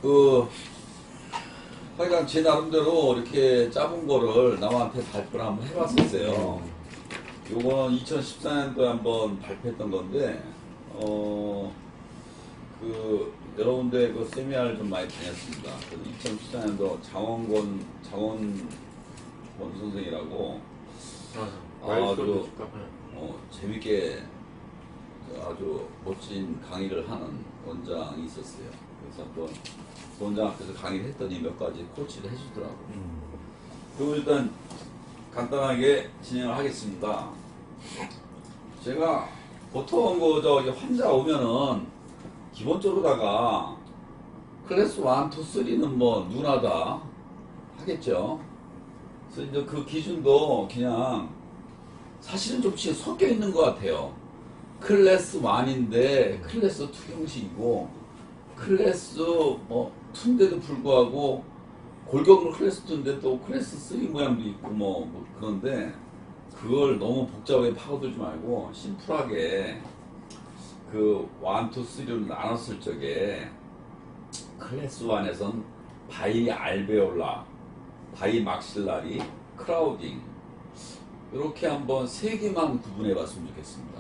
그 하여간 제 나름대로 이렇게 짜본 거를 남한테 발표를 한번 해봤었어요. 요거는 2014년도에 한번 발표했던 건데 그 여러 군데 그 세미나를 좀 많이 다녔습니다. 2014년도 장원권 선생이라고 아주 재밌게 아주 멋진 강의를 하는 원장이 있었어요. 그래서 한번 그 원장 앞에서 강의를 했더니 몇 가지 코치를 해주더라고요. 그럼 일단 간단하게 진행을 하겠습니다. 제가 보통 그 환자 오면은 기본적으로다가 클래스 1, 2, 3는 뭐 누구나 다 하겠죠. 그래서 이제 그 기준도 그냥 사실은 좀 섞여 있는 것 같아요. 클래스 1인데 클래스 2 형식이고 클래스 2인데도 불구하고 골격은 클래스 2인데 또 클래스 3 모양도 있고 뭐 그런데 그걸 너무 복잡하게 파고들지 말고 심플하게 그 1, 2, 3를 나눴을 적에 클래스 1에선 바이 알베올라, 바이 막실라리, 크라우딩 이렇게 한번 세 개만 구분해 봤으면 좋겠습니다.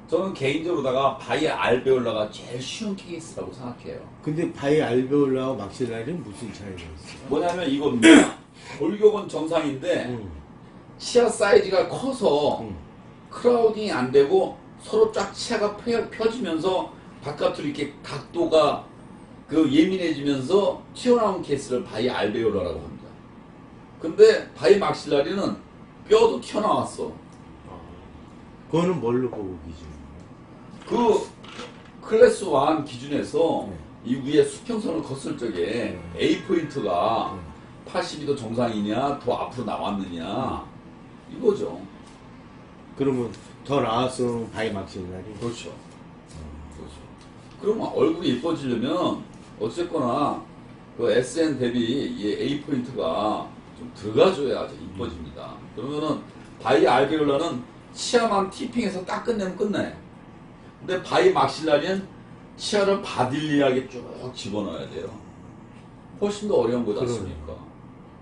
저는 개인적으로다가 바이 알베올라가 제일 쉬운 케이스라고 생각해요. 근데 바이 알베올라와 막실라리는 무슨 차이가 있어요? 뭐냐면 이겁니다. 골격은 정상인데 치아 사이즈가 커서 크라우딩이 안 되고 서로 쫙 치아가 펴지면서 바깥으로 이렇게 각도가 그 예민해지면서 튀어나온 케이스를 바이 알베올라라고 합니다. 근데 바이 막실라리는 뼈도 튀어나왔어. 그거는 뭘로 보고 기준이에요? 그 클래스 1 기준에서 이 위에 수평선을 걷을 적에 A 포인트가 82도 정상이냐 더 앞으로 나왔느냐 이거죠. 그러면 더 나왔으면 바이 막실라리? 그렇죠. 그렇죠. 그러면 얼굴이 예뻐지려면 어쨌거나 그 SN 대비 이 A 포인트가 좀 들어가줘야 이뻐집니다. 그러면은 바이 알베올라는 치아만 티핑해서 딱 끝내면 끝내. 근데 바이 막실라리는 치아를 바딜리하게 쭉 집어넣어야 돼요. 훨씬 더 어려운 거지 않습니까?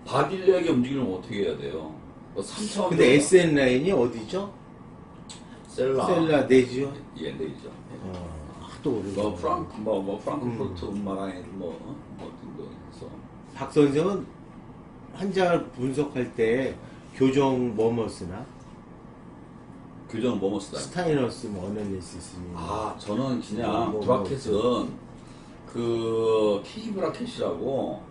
바딜리하게 움직이려면 어떻게 해야 돼요? 3차원. 근데 SN 라인이 어디죠? 셀라 내지요? 예, 내죠. 또 모르겠어요. 프랑크푸르트 마라인 어떤 거 해서. 박 선생은 환자를 분석할 때 교정 뭐뭐 쓰나? 교정은 뭐뭐 쓰다? 스타이너스 어널리시스. 저는 그냥 브라켓은 그 케이 브라켓이라고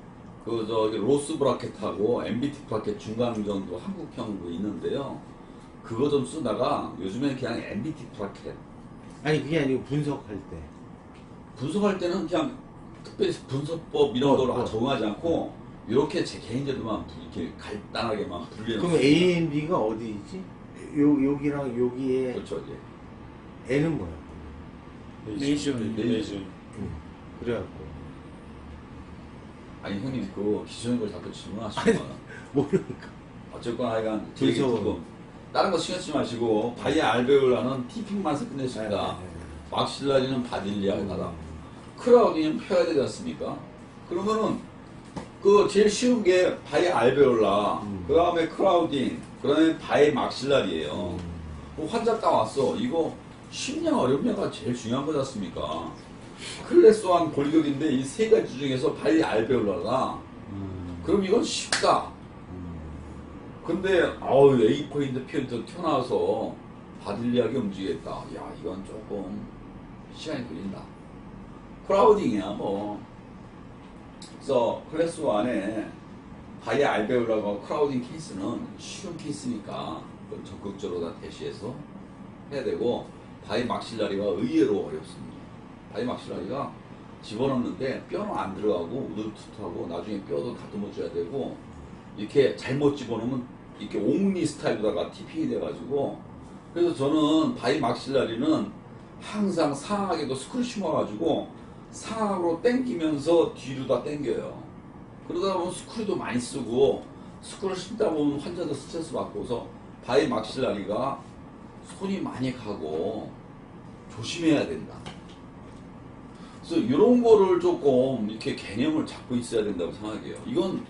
그 저기 로스 브라켓하고 MBT 브라켓 중간 정도 한국형도 있는데요. 그거 좀 쓰다가 요즘에는 그냥 MBT 브라켓. 아니 그게 아니고 분석할 때. 분석할 때는 그냥 특별히 분석법 이런 걸 적응하지 않고 이렇게 제 개인적으로만 이렇게 간단하게만 분리해. 그럼 A, N, B가 어디지? 여기랑 여기에. 그렇죠. 예. N은 뭐야? 레이준. 그래갖고 아니 형님 그 기존의 걸 자꾸 질문하시면 모르니까. 어쨌거나 하여간 되게 조금 다른 거 신경 쓰지 마시고 바이 알베올라는 티핑만서 끝냈습니다. 막실라리는 바딜리아가 나다. 크라우딩은 펴야 되지 않습니까? 그러면은 그 제일 쉬운 게 바이 알베올라, 그 다음에 크라우딩, 그 다음에 바이 막실라리예요. 환자 딱 왔어. 이거 쉽냐 어렵냐가 제일 중요한 거지 않습니까? 클래스 1 골격인데 이 세 가지 중에서 바이 알베올라가 그럼 이건 쉽다. 근데 A 포인트 튀어나와서 바딜리하게 움직이겠다. 야 이건 조금 시간이 걸린다. 크라우딩이야 뭐. 그래서 클래스 1에 바이 알베올라가 크라우딩 케이스는 쉬운 케이스니까 그걸 적극적으로 다 대시해서 해야 되고 바이 막실라리가 의외로 어렵습니다. 바이 막실라리가 집어넣는데 뼈는 안 들어가고 우두투투하고 나중에 뼈도 다듬어줘야 되고 이렇게 잘못 집어넣으면 이렇게 옹니 스타일로다가 티핑이 돼가지고 그래서 저는 바이 막실라리는 항상 상하게도 스크류 심어가지고 상하로 당기면서 뒤로 다 당겨요. 그러다 보면 스크류도 많이 쓰고 스크류 심다 보면 환자도 스트레스 받고서 바이 막실라리가 손이 많이 가고 조심해야 된다. 그래서 이런 거를 조금 이렇게 개념을 잡고 있어야 된다고 생각해요. 이건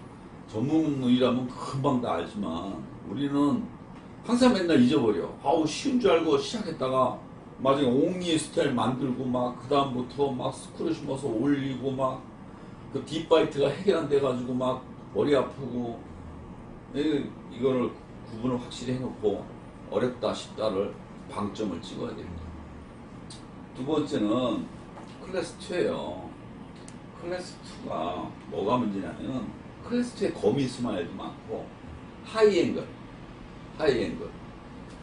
전문의라면 금방 다 알지만 우리는 항상 맨날 잊어버려. 아우 쉬운 줄 알고 시작했다가 나중에 옹니의 스타일 만들고 막 그 다음부터 막 스크류 심어서 올리고 막 그 딥바이트가 해결 안 돼가지고 막 머리 아프고 이거를 구분을 확실히 해놓고 어렵다 쉽다를 방점을 찍어야 됩니다. 두 번째는 클래스 2예요. 클래스 2가 뭐가 문제냐면 클래스 2에 거미 스마일도 많고 하이앵글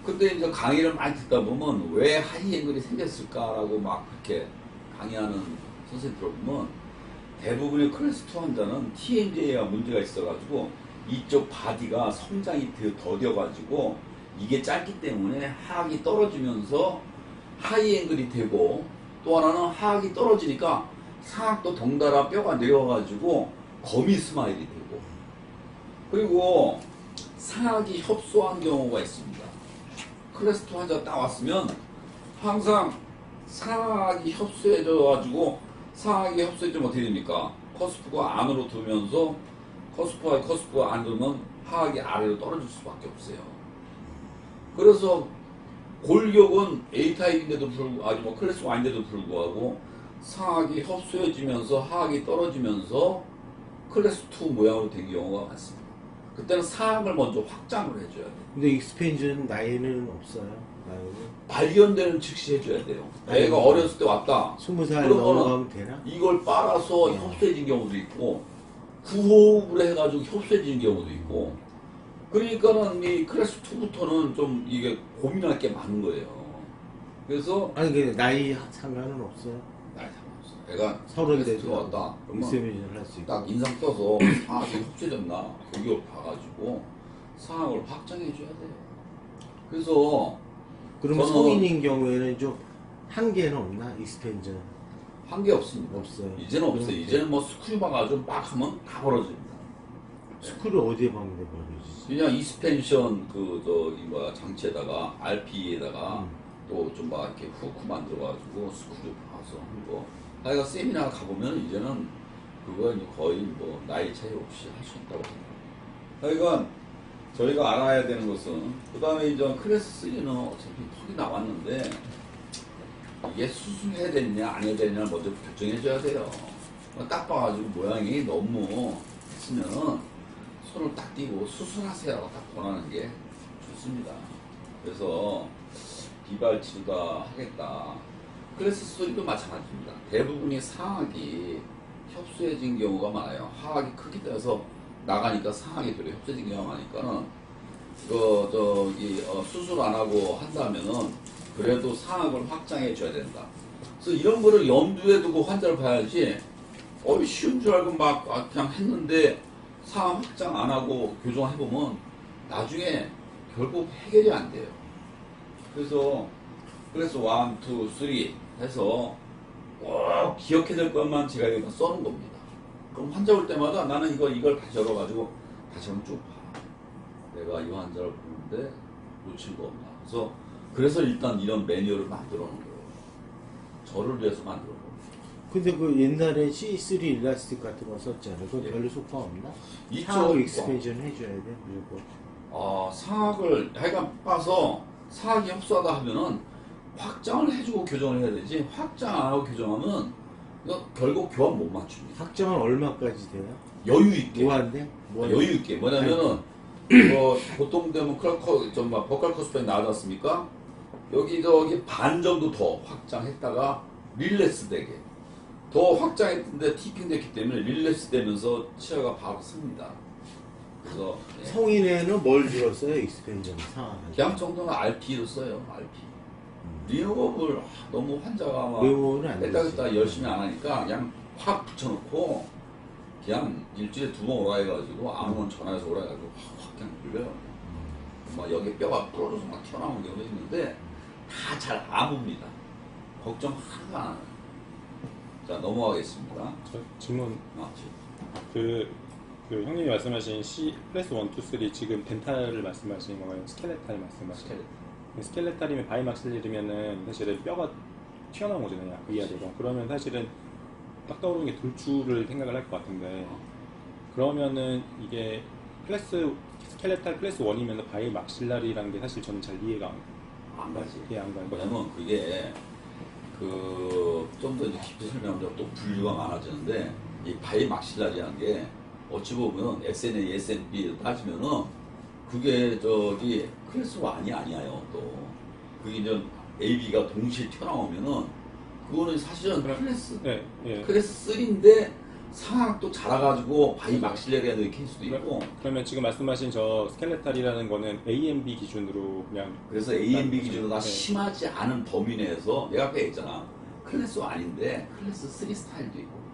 근데 이제 강의를 많이 듣다 보면 왜 하이앵글이 생겼을까라고 막 그렇게 강의하는 선생님 들어보면 대부분의 클래스 2 환자는 TMJ가 문제가 있어가지고 이쪽 바디가 성장이 더뎌가지고 이게 짧기 때문에 하악이 떨어지면서 하이앵글이 되고 또 하나는 하악이 떨어지니까 상악도 덩달아 뼈가 내려가지고 거미 스마일이 되고 그리고 상악이 협소한 경우가 있습니다. 클래스 2 환자 딱 왔으면 항상 상악이 협소해져가지고 상악이 협소해지면 어떻게 됩니까? 커스프가 안으로 두면서 커스프가 안 두면 하악이 아래로 떨어질 수밖에 없어요. 그래서 골격은 A타입인데도 불구하고 아주 뭐 클래스 1인데도 불구하고 상악이 협소해지면서 하악이 떨어지면서 클래스 2 모양으로 된 경우가 많습니다. 그때는 상악을 먼저 확장을 해줘야 돼요. 근데 익스펜션 나이는 없어요. 나이는 발견되는 즉시 해줘야 돼요. 애가 어렸을 때 왔다. 20살 그러면은 넘어가면 되나? 이걸 빨아서 협소해진 경우도 있고 구호흡을 해가지고 협소해진 경우도 있고 그러니까는 이 클래스 2부터는 좀 이게 고민할 게 많은 거예요. 그래서 아니 그 나이 상관은 없어요. 나이 상관없어. 애가 서른 클래스 대도 2가 왔다. 그러면 익스펜션을 할 수 있고. 딱 인상 써서 상악이 협소해졌나 그걸 봐가지고 상악을 확장해줘야 돼요. 그래서 그러면 저는- 성인인 경우에는 좀 한계는 없나? 익스펜션 한게 없습니다. 없어요. 이제는 없어요. 그럼- 이제는 뭐 스크류 박아가지고 막 하면 다 벌어집니다. 스크를 어디에 박는 데 버리지? 그냥 이스펜션 장치에다가 RP에다가 또 좀 막 이렇게 후크 만들어가지고 스크류 박아서 뭐 하여간 세미나 가보면 이제는 그거 이제 거의 뭐 나이 차이 없이 할 수 있다고 생각합니다. 하여간 저희가 알아야 되는 것은 그 다음에 이제 클래스 3는 어차피 턱이 나왔는데 이게 수술해야 되느냐 안 해야 되느냐 먼저 결정해 줘야 돼요. 딱 봐가지고 모양이 너무 있으면은 손을 딱 띄고 수술하세요 딱 권하는 게 좋습니다. 그래서 비발치료다 하겠다. 클래스 3도 마찬가지입니다. 대부분이 상악이 협소해진 경우가 많아요. 하악이 크게 돼서 나가니까 상악이 되려 협소해진 경우가 많으니까는 수술 안 하고 한다면은 그래도 상악을 확장해 줘야 된다. 그래서 이런 거를 염두에 두고 환자를 봐야지 쉬운 줄 알고 막 그냥 했는데 상악 확장 안 하고 교정해보면 나중에 결국 해결이 안 돼요. 그래서 1, 2, 3 해서 꼭 기억해야 될 것만 제가 여기다 써놓은 겁니다. 그럼 환자 올 때마다 나는 이걸 다시 열어가지고 다시 한번 쭉 봐. 내가 이 환자를 보는데 놓친 거 없나. 그래서 일단 이런 매뉴얼을 만들어 놓은 거예요. 저를 위해서 만들어 놓은 거예요. 근데 그 옛날에 C3 일라스틱 같은 거 썼잖아요. 그건 예. 별로 효과 없나? 있죠. 상하고 익스펜션 해줘야 돼 무조건. 상악을 하여간 빠서 상악이 협소하다 하면은 확장을 해주고 교정을 해야 되지 확장 안 하고 교정하면 이거 결국 교환 못 맞춥니다. 확정은 얼마까지 돼요? 여유 있게. 무한대? 여유 있게. 뭐냐면은 보통 되면 버칼 커스펜 나왔습니까? 여기 반 정도 더 확장했다가 릴레스 되게 더 확장했는데 티핑 됐기 때문에 릴레스 되면서 치아가 바로 씁니다. 그래서 예. 성인에는 뭘 줄었어요? 익스펜션 상하. 그냥 정도는 RP로 써요. RP. 리노버블 너무 환자가 막 리노버블은 안 뺐다 되지. 뺐다 열심히 안 하니까 그냥 확 붙여놓고 그냥 일주일에 2번 오라 해가지고 아무런 전화해서 오라 해가지고 확 그냥 불려요. 막 여기 뼈가 부러져서 막 튀어나오는 경우도 있는데 다 잘 아뭅니다. 걱정 하나도 안 해요. 자 넘어가겠습니다. 저 질문 지금. 그 형님이 말씀하신 C 클래스 1, 2, 3 지금 덴탈을 말씀하시는 건가요? 스켈레탈 말씀하시는 거예요? 스켈레탈이면 바이막실리면은 사실은 뼈가 튀어나온 거잖아요. 위아래로. 그러면 사실은 딱 떠오르는 게 돌출을 생각을 할 것 같은데 그러면은 이게 스켈레탈 클래스 1이면 바이 막실라리라는 게 사실 저는 잘 이해가 안 가지. 안 가요. 왜냐면 그게 좀 더 이제 깊이 설명하면 또 분류가 많아지는데 이 바이 막실라리라는 게 어찌 보면 SNA, SNB 따지면은 그게 저기 클래스 1이 아니에요. 또 그게 이제 AB가 동시에 튀어나오면은 그거는 사실은 클래스 네, 예. 클래스 3인데 상악도 자라가지고 바이 막실라리라는 케이스도 있고. 그러면 지금 말씀하신 저 스켈레탈이라는 거는 AMB 기준으로 그냥 그래서 AMB 기준으로 다 네. 심하지 않은 범위 내에서 내가 아까 했잖아. 클래스 1인데 클래스 3 스타일도 있고.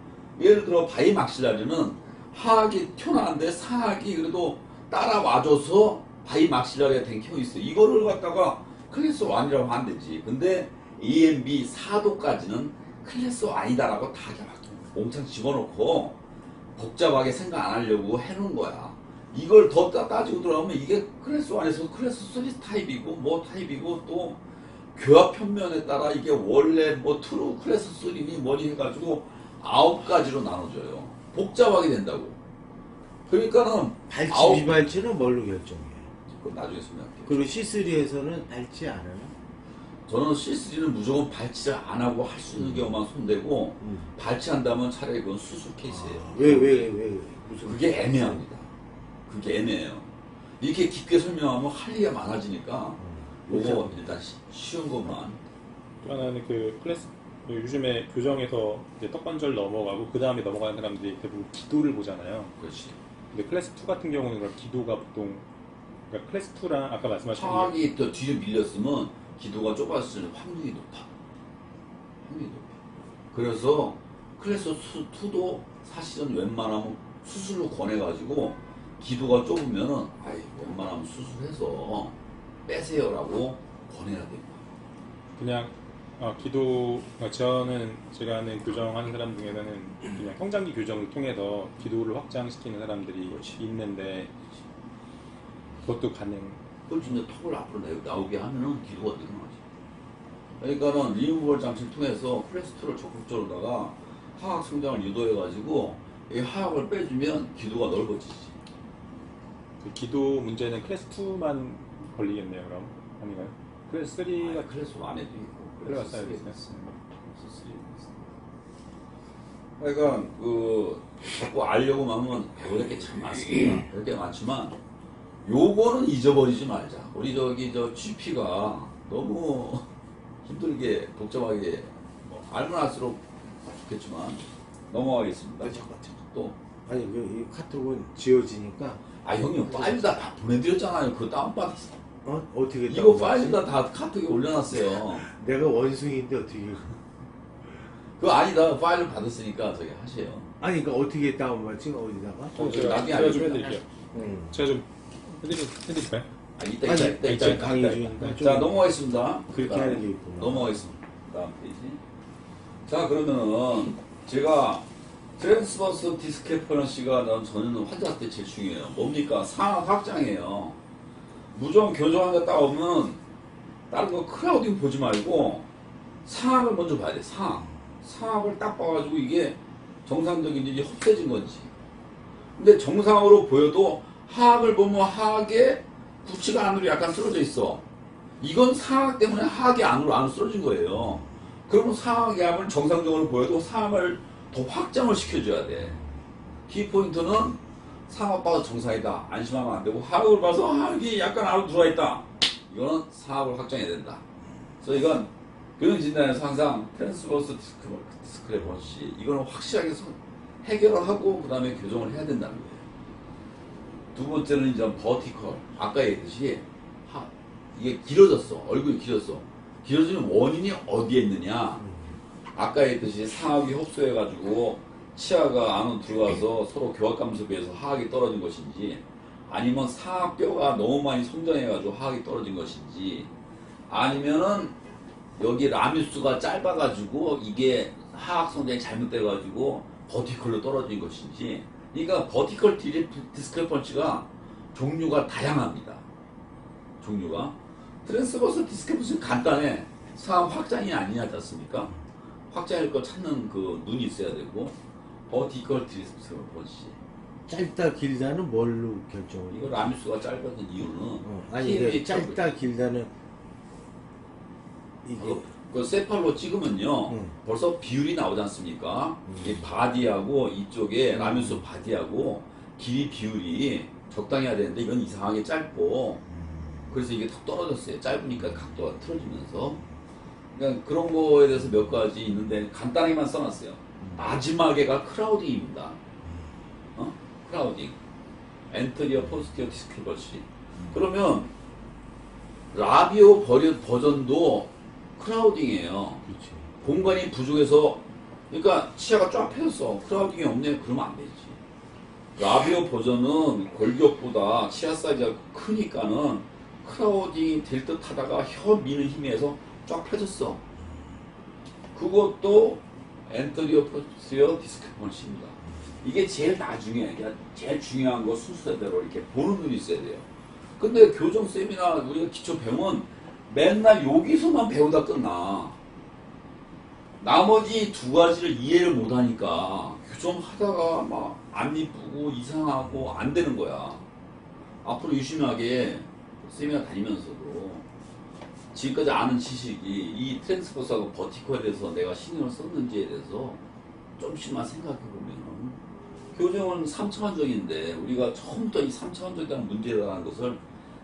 예를 들어 바이 막실라리는 하악이 튀어나왔는데 상악이 그래도 따라와줘서 바이 막실라리가 된 케이스 있어. 이거를 갖다가 클래스 1이라고 하면 안 되지. 근데 AMB 4도까지는 클래스 1이다라고 다 그냥 몽창 집어넣고 복잡하게 생각 안 하려고 해놓은 거야. 이걸 더 따지고 들어가면 이게 클래스 1에서 클래스 3 타입이고 뭐 타입이고 또 교합 편면에 따라 이게 원래 뭐 트루 클래스 3니 뭐니 해가지고 9가지로 나눠져요. 복잡하게 된다고. 그러니까는 발치 아홉- 비발치는 뭘로 결정해요? 그건 나중에 설명할게요. 그리고 C3에서는 발치 안 하나? 저는 C3는 무조건 발치를 안 하고 할 수 있는 경우만 손대고 발치한다면 차라리 그건 수술 케이스예요. 왜? 무슨 그게 애매합니다. 그게 애매해요. 이렇게 깊게 설명하면 할 얘기가 많아지니까 요거 일단 쉬운 것만. 또 하나는 그 클래스 요즘에 교정에서 이제 떡관절 넘어가고 그 다음에 넘어가는 사람들이 대부분 기도를 보잖아요. 그렇지. 근데 클래스 2 같은 경우는 그럼 기도가 보통 그러니까 클래스 2랑 아까 말씀하신 상악이 더 뒤로 밀렸으면 기도가 좁았을 확률이 높아. 그래서 클래스 2도 사실은 웬만하면 수술로 권해가지고 기도가 좁으면은 웬만하면 수술해서 빼세요라고 권해야 돼요. 그냥 기도 저는 제가 아는 교정하는 사람 중에는 그냥 성장기 교정을 통해서 기도를 확장시키는 사람들이 그렇지. 있는데 그것도 가능. 그걸 진짜 턱을 앞으로 나오게 하면은 기도가 늘어나지. 그러니까는 리무벌 장치를 통해서 클래스 2를 적극적으로다가 하악 성장을 유도해가지고 이 하악을 빼주면 기도가 넓어지지. 그 기도 문제는 클래스 2만 걸리겠네요, 그럼 아닌가요? 클래스 3가 클래스 1에도 있고 클래스 3에도 있고. 있어요. 그러니까 자꾸 알려고 하면 배울 게 참 많습니다. 배울 게 많지만 요거는 잊어버리지 말자. 우리 저 GP가 너무 힘들게 복잡하게 알면 알수록 좋겠지만 넘어가겠습니다. 또 아니 이 카톡은 지워지니까 형님 파일 다 보내드렸잖아요. 그거 다운받았어. 어떻게 이거 다운받지? 파일 다 카톡에 올려놨어요. 내가 원숭이인데 어떻게 그거 아니다. 파일을 받았으니까 저기 하세요. 아니 그러니까 어떻게 다운받지? 어디다가? 나중에 제가 좀 알려줄게요. 해드릴게요. 자, 제가 좀 해드릴까요? 아니, 강의 중이니까 좀 자, 넘어가겠습니다. 그렇게 하는 게 있구나. 넘어가겠습니다. 다음 페이지. 자, 그러면은 제가 트랜스버스 디스크레퍼런시가 저는 환자 때 제일 중요해요. 뭡니까? 상악 확장이에요. 무조건 교정하다 딱 오면 다른 거 크라우딩 보지 말고 상악을 먼저 봐야 돼. 상악을 딱 봐가지고 이게 정상적인지 흡세진 건지. 근데 정상으로 보여도 하악을 보면 하악에 구치가 안으로 약간 쓰러져 있어. 이건 상악 때문에 하악이 안으로 쓰러진 거예요. 그러면 상악의 암을 정상적으로 보여도 상악을 더 확장을 시켜줘야 돼. 키포인트는 상악 봐서 정상이다. 안심하면 안 되고 하악을 봐서 하악이 약간 안으로 들어와 있다. 이거는 상악을 확장해야 된다. 그래서 이건 교정 진단에서 항상 트랜스버스 디스크레퍼런시 이거는 확실하게 해결을 하고 그 다음에 교정을 해야 된다는 거예요. 두 번째는 이제 버티컬. 아까 얘기했듯이 이게 길어졌어. 얼굴이 길었어. 길어지는 원인이 어디에 있느냐. 아까 얘기했듯이 상악이 흡수해가지고 치아가 안으로 들어가서 서로 교합감소에 비해서 하악이 떨어진 것인지 아니면 상악뼈가 너무 많이 성장해가지고 하악이 떨어진 것인지 아니면은 여기 라미수가 짧아가지고 이게 하악 성장이 잘못돼가지고 버티컬로 떨어진 것인지. 그러니까 버티컬 디스크레펀치가 종류가 다양합니다. 종류가 트랜스버스 디스크레펀치는 간단해. 상악 확장이 아니지 않습니까? 확장일 거 찾는 그 눈이 있어야 되고 버티컬 디스퍼시. 짧다 길다는 뭘로 결정을? 이거 라미수가 짧아진 이유는 아니 그 짧다 길다는 이게 그 세팔로 찍으면요 벌써 비율이 나오지 않습니까? 이 바디하고 이쪽에 라미수 바디하고 길이 비율이 적당해야 되는데 이건 이상하게 짧고 그래서 이게 턱 떨어졌어요. 짧으니까 각도가 틀어지면서. 그러니까 그런 거에 대해서 몇 가지 있는데 간단하게만 써놨어요. 마지막에가 크라우딩입니다. 크라우딩. 엔터리어 포스티어 디스크버시. 그러면 라비오 버전도 크라우딩이에요. 그렇지. 공간이 부족해서 그러니까 치아가 쫙 펴졌어. 크라우딩이 없네. 그러면 안 되지. 라비오 버전은 골격보다 치아 사이즈가 크니까는 크라우딩이 될 듯 하다가 혀 미는 힘에서 쫙 펴졌어. 그것도 엔터리어 포스티어 디스크버시입니다. 이게 제일 나중에, 그러니까 제일 중요한 거 순서대로 이렇게 보는 눈이 있어야 돼요. 근데 교정 세미나 우리가 기초 배우면 맨날 여기서만 배우다 끝나. 나머지 두 가지를 이해를 못하니까 교정하다가 막 안 이쁘고 이상하고 안 되는 거야. 앞으로 유심하게 세미나 다니면서도 지금까지 아는 지식이 이 트랜스퍼스하고 버티컬에 대해서 내가 신경을 썼는지에 대해서 좀씩만 생각해 보면 교정은 3차원적인데 우리가 처음부터 이 3차원적이라는 문제라는 것을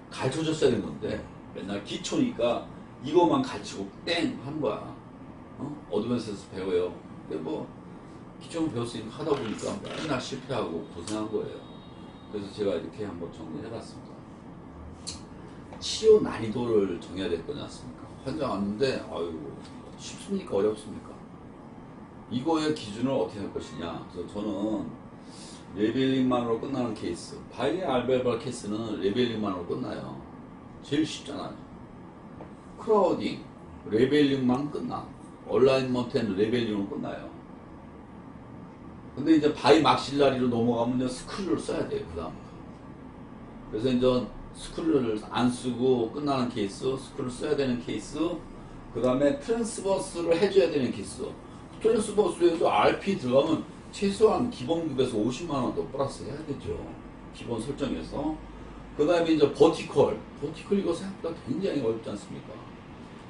가르쳐 줬어야 되는데 맨날 기초니까 이것만 가르치고 땡 하는 거야. 어드밴스에서 배워요. 근데 뭐 기초는 배웠으니까 하다 보니까 맨날 실패하고 고생한 거예요. 그래서 제가 이렇게 한번 정리해 봤습니다. 치료 난이도를 정해야 될 거지 않습니까? 환자 왔는데 아유 쉽습니까 어렵습니까? 이거의 기준을 어떻게 할 것이냐. 그래서 저는 레벨링만으로 끝나는 케이스, 바이리 알베르발 케이스는 레벨링만으로 끝나요. 제일 쉽잖아요. 크라우딩, 레벨링만 끝나. 얼라인먼트는 레벨링으로 끝나요. 근데 이제 바이 막실라리로 넘어가면 이제 스크류를 써야 돼요. 그 다음부터. 그래서 이제 스크류를 안 쓰고 끝나는 케이스, 스크류를 써야 되는 케이스, 그 다음에 트랜스버스를 해줘야 되는 케이스. 트랜스버스에서 RP 들어가면 최소한 기본급에서 50만원 더 플러스 해야 되죠. 기본 설정에서. 그 다음에 이제 버티컬 이거 생각보다 굉장히 어렵지 않습니까?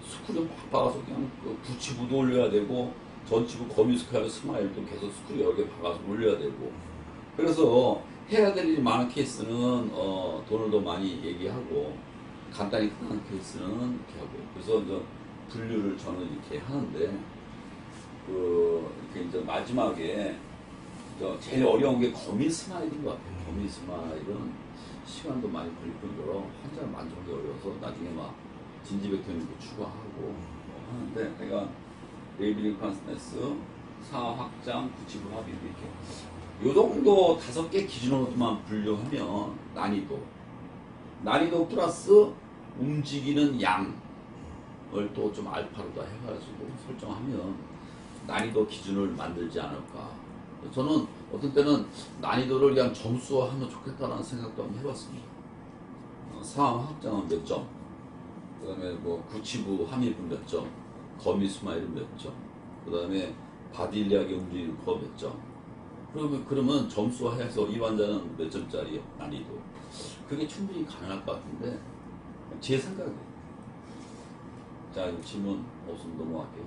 스크류 막 박아서 그냥 그 부치부도 올려야 되고, 전치부 거미스카르 스마일도 계속 스크류 여러 개 박아서 올려야 되고. 그래서 해야 될 일이 많은 케이스는 돈을 더 많이 얘기하고, 간단히 끝나는 케이스는 이렇게 하고. 그래서 이제 분류를 저는 이렇게 하는데, 이렇게 이제 마지막에 제일 어려운 게 거미 스마일인 것 같아요. 거미 스마일은 시간도 많이 걸릴 뿐더러 환자를 만족하기 어려워서 나중에 막 진지백토님도 추가하고 하는데, 내가 레이블링 컨스네스, 사확장, 구치부 합의 이렇게 요 정도 5개 기준으로만 분류하면 난이도 플러스 움직이는 양을 또 좀 알파로 다 해가지고 설정하면 난이도 기준을 만들지 않을까. 저는 어떤 때는 난이도를 그냥 점수화하면 좋겠다라는 생각도 한번 해봤습니다. 상황 확장은 몇 점, 그 다음에 뭐 구치부 함입은 몇 점, 거미 스마일은 몇 점, 그 다음에 바딜리하게 움직이는 거 몇 점. 그러면 점수화해서 이 환자는 몇 점짜리 난이도. 그게 충분히 가능할 것 같은데, 제 생각이에요. 자, 질문 없으면 넘어갈게요.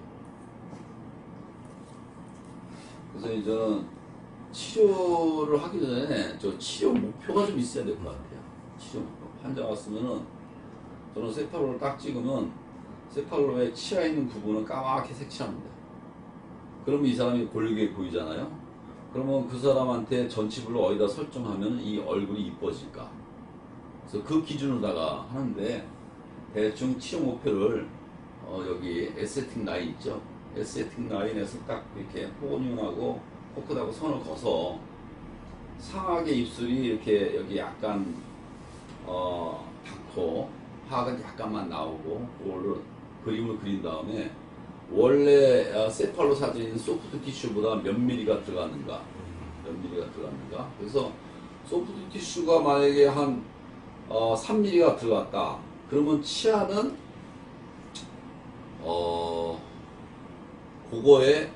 그래서 이제 치료를 하기 전에 저 치료 목표가 좀 있어야 될 것 같아요. 치료 목표. 환자 왔으면은 저는 세팔로를 딱 찍으면 세팔로의 치아 있는 부분은 까맣게 색칠합니다. 그러면 이 사람이 골격이 보이잖아요. 그러면 그 사람한테 전치부를 어디다 설정하면 이 얼굴이 이뻐질까. 그래서 그 기준으로다가 하는데, 대충 치료 목표를 여기 에스테틱 라인 있죠. 에스테틱 라인에서 딱 이렇게 호니움하고 코끝하고 선을 그어서 상하게 입술이 이렇게 여기 약간 닿고 하악은 약간만 나오고, 그거를 그림을 그린 다음에 원래 세팔로 사진인 소프트 티슈보다 몇 미리가 들어가는가, 그래서 소프트 티슈가 만약에 한 3mm가 들어갔다. 그러면 치아는 그거에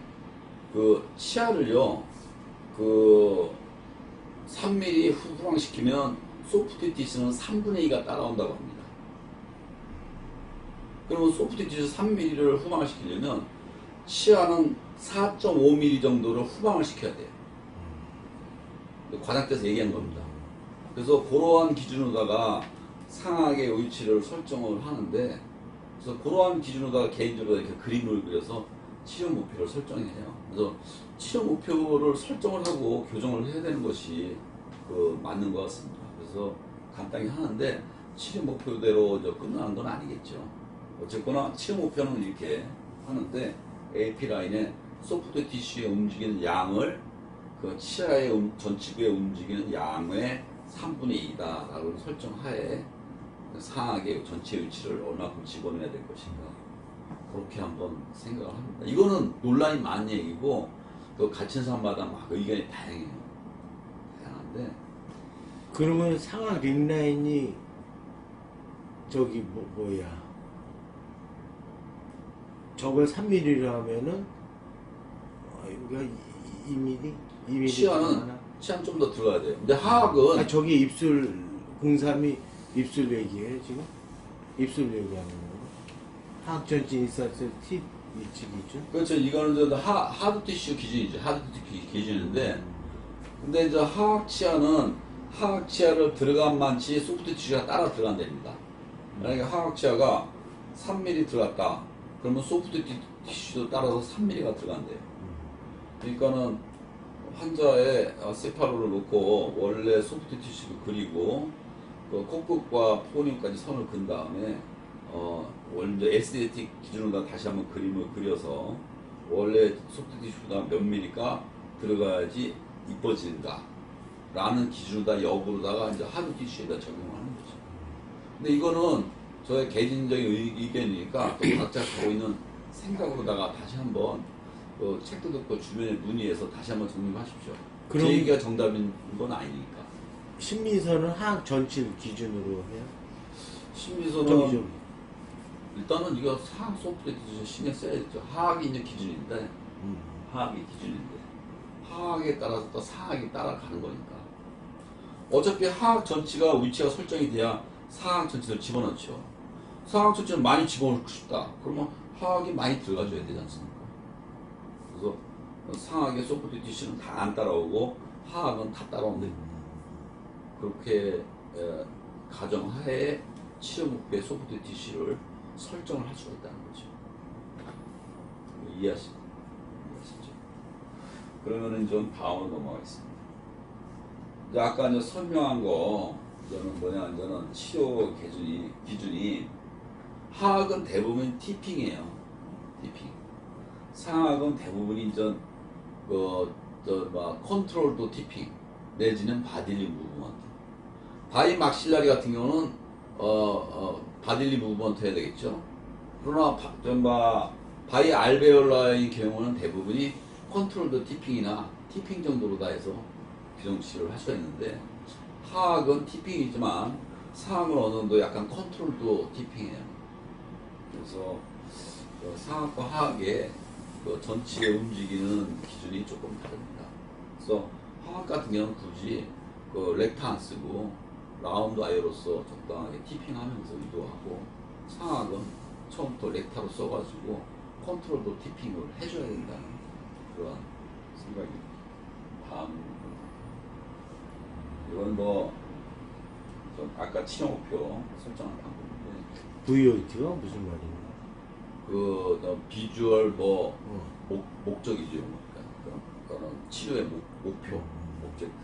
그 치아를요, 그 3mm 후방시키면 소프트 티슈는 3분의 2가 따라온다고 합니다. 그러면 소프트 티슈 3mm를 후방을 시키려면 치아는 4.5mm 정도를 후방을 시켜야 돼요. 과장돼서 얘기한 겁니다. 그래서 그러한 기준으로다가 상악의 위치를 설정을 하는데, 그래서 그러한 기준으로다가 개인적으로 이렇게 그림을 그려서 치료 목표를 설정해요. 그래서 치료 목표를 설정을 하고 교정을 해야 되는 것이 그 맞는 것 같습니다. 그래서 간단히 하는데 치료 목표대로 끝나는 건 아니겠죠. 어쨌거나 치료 목표는 이렇게 하는데 AP 라인에 소프트 티슈에 움직이는 양을 그 치아의 전치부에 움직이는 양의 3분의 2다라고 설정하에 상악의 전체 위치를 얼마큼 집어넣어야 될 것인가, 그렇게 한번 생각을 합니다. 이거는 논란이 많은 얘기고 또 갇힌 사람마다 막 의견이 다양해요. 다양한데, 그러면 상악 링라인이 저기 뭐야 저걸 3mm로 하면은 여기가 2mm? 2mm 치아는 좀 더 들어가야 돼요. 근데 하악은 저기 입술 03이 입술 얘기예요 지금? 입술 얘기하는 거. 하악 전체 인사이드 팁 위치 기준? 그렇죠. 이거는 하드 티슈 기준이죠. 하드 티슈 기준인데, 근데 이제 하악 치아를 들어간 만치 소프트 티슈가 따라 들어간답니다. 만약에 하악 치아가 3mm 들어갔다, 그러면 소프트 티슈도 따라서 3mm가 들어간대요. 그러니까는 환자의 세파로를 놓고 원래 소프트 티슈를 그리고 그 콧끝과 포니까지 선을 그은 다음에 원래 에스테틱 기준으로 다시 한번 그림을 그려서 원래 소프트 티슈가 몇 미리가 들어가야지 이뻐진다 라는 기준으로다 역으로다가 이제 하드 티슈에다 적용하는 거죠. 근데 이거는 저의 개인적인 의견이니까 또 각자 갖고 있는 생각으로다가 다시 한번 책도 듣고 주변에 문의해서 다시 한번 정리하십시오. 제 얘기가 정답인 건 아니니까. 신민서는 하악 전체 기준으로 해요? 신민서는 일단은 이거 하악 소프트 기준 신경 써야겠죠. 하악이 이제 기준인데, 하악이 기준인데 하악에 따라서 또 상악이 따라가는 거니까. 어차피 하악 전체가 위치가 설정이 돼야 상악 전체를 집어넣죠. 상악 전체를 많이 집어넣고 싶다, 그러면 하악이 많이 들어가줘야 되지 않습니까? 그래서 상악의 소프트 티슈는 다 안 따라오고 하악은 다 따라온다. 그렇게 가정하에 치료 목표의 소프트 티슈를 설정을 할 수가 있다는 거죠. 이해하시죠? 그러면은 좀 다음으로 넘어가겠습니다. 이제 아까 이제 설명한 거, 이제는 뭐냐, 이제는 치료 기준이 하악은 대부분 티핑이에요. 티핑. 상악은 대부분이 이제 컨트롤도 티핑 내지는 바딜리 무브먼트. 바이 막실라리 같은 경우는 바딜리 무브먼트 해야 되겠죠. 그러나 바이 알베올라의 경우는 대부분이 컨트롤도 티핑이나 티핑 정도로 다 해서 규정치료를 할 수가 있는데, 하악은 티핑이지만 상악은 어느 정도 약간 컨트롤도 티핑이에요. 그래서 상악과 하악의 전치에 움직이는 기준이 조금 다릅니다. 그래서 하악 같은 경우는 굳이 렉타 안 쓰고 라운드 아이로서 적당하게 티핑하면서 유도하고, 상악은 처음부터 렉타로 써가지고 컨트롤도 티핑을 해줘야 된다는 그런 생각입니다. 다음, 이건 좀 아까 치료 목표 설정한 방법인데, VOT가 무슨 말이에요? 비주얼 목적이죠. 그러니까 치료의 목표, 오브젝트.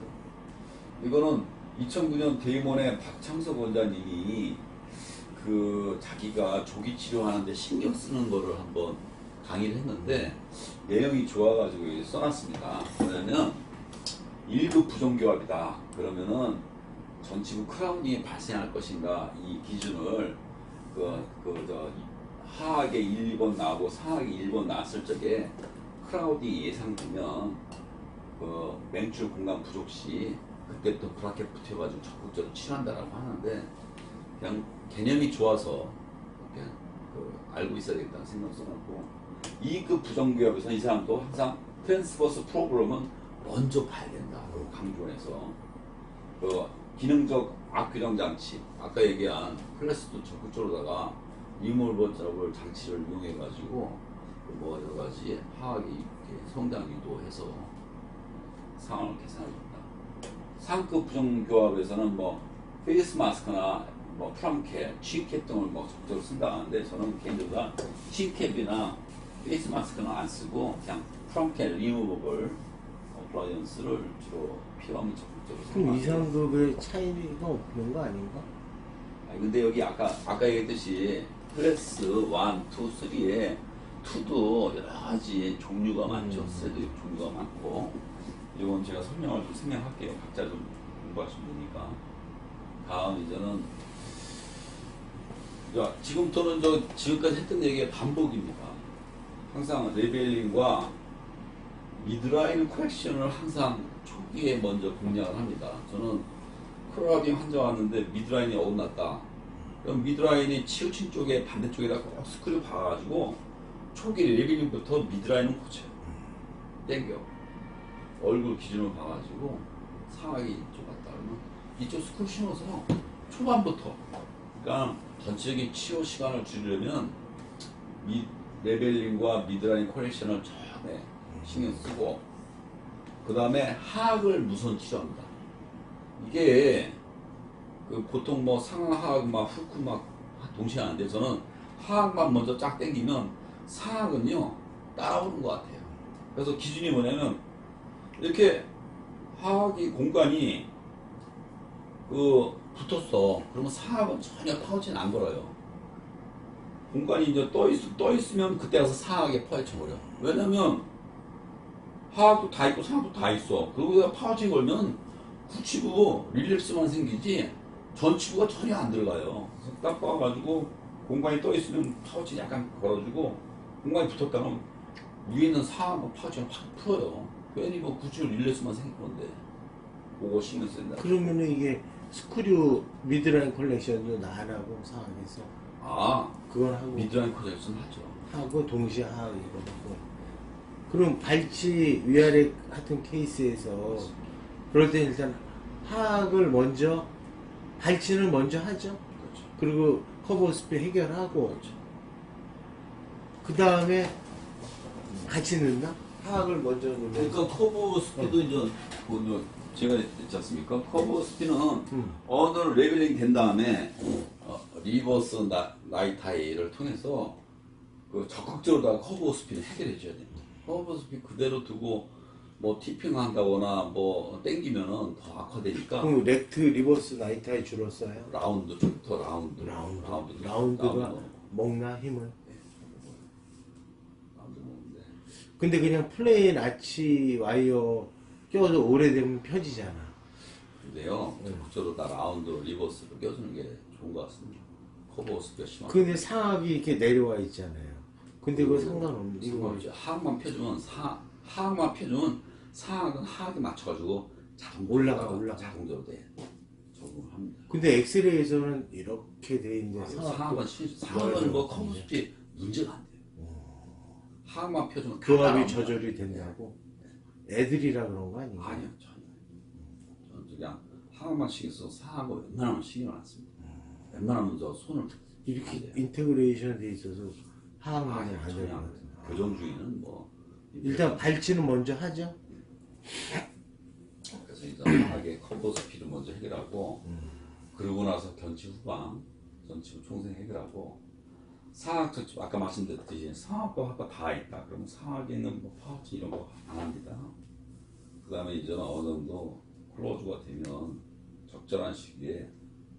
이거는 2009년 데이몬의 박창석 원장님이 자기가 조기 치료하는데 신경 쓰는 거를 한번 강의를 했는데 내용이 좋아가지고 써놨습니다. 뭐냐면 1급 부정교합이다. 그러면은 전치부 크라우닝이 발생할 것인가, 이 기준을 하악에 1번 나오고 상악에 1번 나왔을 적에 크라우딩이 예상되면 맹출 공간 부족 시 그때부터 브라켓 붙여가지고 적극적으로 치료한다라고 하는데, 그냥 개념이 좋아서 그냥 알고 있어야 되겠다는 생각 써놓고, E급 부정기업에서는 이 사람도 항상 트랜스버스 프로그램은 먼저 봐야 된다. 강조해서 그 기능적 악규정 장치, 아까 얘기한 클래스도 적극적으로다가 리몰버 장치를 이용해가지고 뭐 여러 가지 화학이 이렇게 성장 유도해서 상황을 개선해준다. 상급 부정교합에서는 뭐 페이스 마스크나 뭐 프람캡, G캡 등을 뭐 적극적으로 쓴다는데 저는 개인적으로 G캡이나 페이스 마스크는 안 쓰고 그냥 프람캡 리무버블 어플라이언스를 주로 필요하면 적극적으로 그럼 이 사용하고. 상급의 차이가 없는 거 아닌가? 아니 근데 여기 아까 얘기했듯이 클래스 1, 2, 3에 2도 여러 가지 종류가 많죠. 셋도 종류가 많고 이건 제가 설명을 좀 설명할게요. 각자 좀 공부하시면 되니까. 다음 이제는 자, 지금부터는 지금까지 했던 얘기의 반복입니다. 항상 레벨링과 미드라인 코렉션을 항상 초기에 먼저 공략을 합니다. 저는 크로라딘 환자 왔는데 미드라인이 어긋났다. 그럼 미드라인이 치우친 쪽에 반대쪽에다 꼭 스크류 박아가지고 초기 레벨링부터 미드라인은 고쳐요. 땡겨. 얼굴 기준으로 봐가지고 상하게 이쪽 갔다 그러면 이쪽 스크류 심어서 초반부터 그러니까 전체적인 치유 시간을 줄이려면 레벨링과 미드라인 코렉션을 처음에 신경 쓰고 그 다음에 하악을 무선 치료합니다. 이게 그 보통 뭐 상하악 막 후크 막 동시에 하는데 저는 하악만 먼저 쫙 당기면 상하악은요 따라오는 것 같아요. 그래서 기준이 뭐냐면 이렇게 하악이 공간이 그 붙었어. 그러면 상하악은 전혀 파우치는 안 걸어요. 공간이 이제 떠 있으면 그때 가서 상하악에 파헤쳐버려. 왜냐면 하악도 다 있고 상하악도 다 있어. 그리고 파우치 걸면 후치부 릴랩스만 생기지 전치부가 전혀 안 들어가요. 그래서 딱 봐가지고 공간이 떠 있으면 파우치 약간 걸어주고 공간이 붙었다면 위에 있는 상하악 파우치를 확 풀어요. 괜히 뭐 구치부 릴랩스만 생길 건데 그거 신경 쓴다. 그러면은 이게 스크류 미드라인 컬렉션도 나 안 하고 상황에서 아, 그건 하고 미드라인 코렉션 하죠. 하고 동시에 하고 이거 하고 그럼 발치 위아래 같은 케이스에서 그럴 때 일단 하악을 먼저 발치는 먼저 하죠. 그렇죠. 그리고 커버 스피 해결하고 그렇죠. 그 다음에 같이 넣나? 하악을 먼저 넣으면 그러니까 커브 스피드 이제 그 제가 있지 않습니까? 커브 스피는 어느 레벨링 된 다음에 리버스 나이타이를 통해서 그 적극적으로 다 커브 스피드 해결해 줘야 됩니다. 커브 스피드 그대로 두고 뭐 티핑 한다거나 뭐 땡기면은 더 악화되니까 그럼 렉트 리버스 나이타이 주로 써요? 라운드 좀더 라운드 라운드가 먹나 힘을? 라운드 먹는데 근데 그냥 플레인 아치 와이어 껴서 오래되면 펴지잖아. 근데요 적극적으로 다 라운드로 리버스로 껴주는 게 좋은 것 같습니다. 커버 스피드 심한 근데 상악이 이렇게 내려와 있잖아요. 근데 그거 상관없는 상관없지. 하악만 펴주면 하악만 펴주면 상악은 하악에 맞춰가지고 자동적으로 자동적으로 돼 적응을 합니다. 근데 엑스레이에서는 이렇게 돼 있는데 상악은 뭐 커브 스피드 문제가 안 돼요. 하악만 펴주면 교합이 조절이 된다고? 애들이라 그런 거 아니에요? 아니요 전혀. 저는 그냥 하악만 신경 써서 상악은 웬만하면 신경 안 씁니다. 웬만하면 저 손을 이렇게 안 돼요. 인테그레이션 돼 있어서 하악만 아니요 안 전혀 되는 안 거 돼요. 교정주의는 뭐 일단 발치는 먼저 하죠. 그래서 이제 하악의 커버 스피드 먼저 해결하고 그러고 나서 견치 후방 전치부 총생 해결하고 상악 전치부 아까 말씀드렸듯이 상악과 하악과 다 있다. 그러면 상악에는 뭐 파우치 이런 거 안 합니다. 그 다음에 이제는 어느 정도 클로즈가 되면 적절한 시기에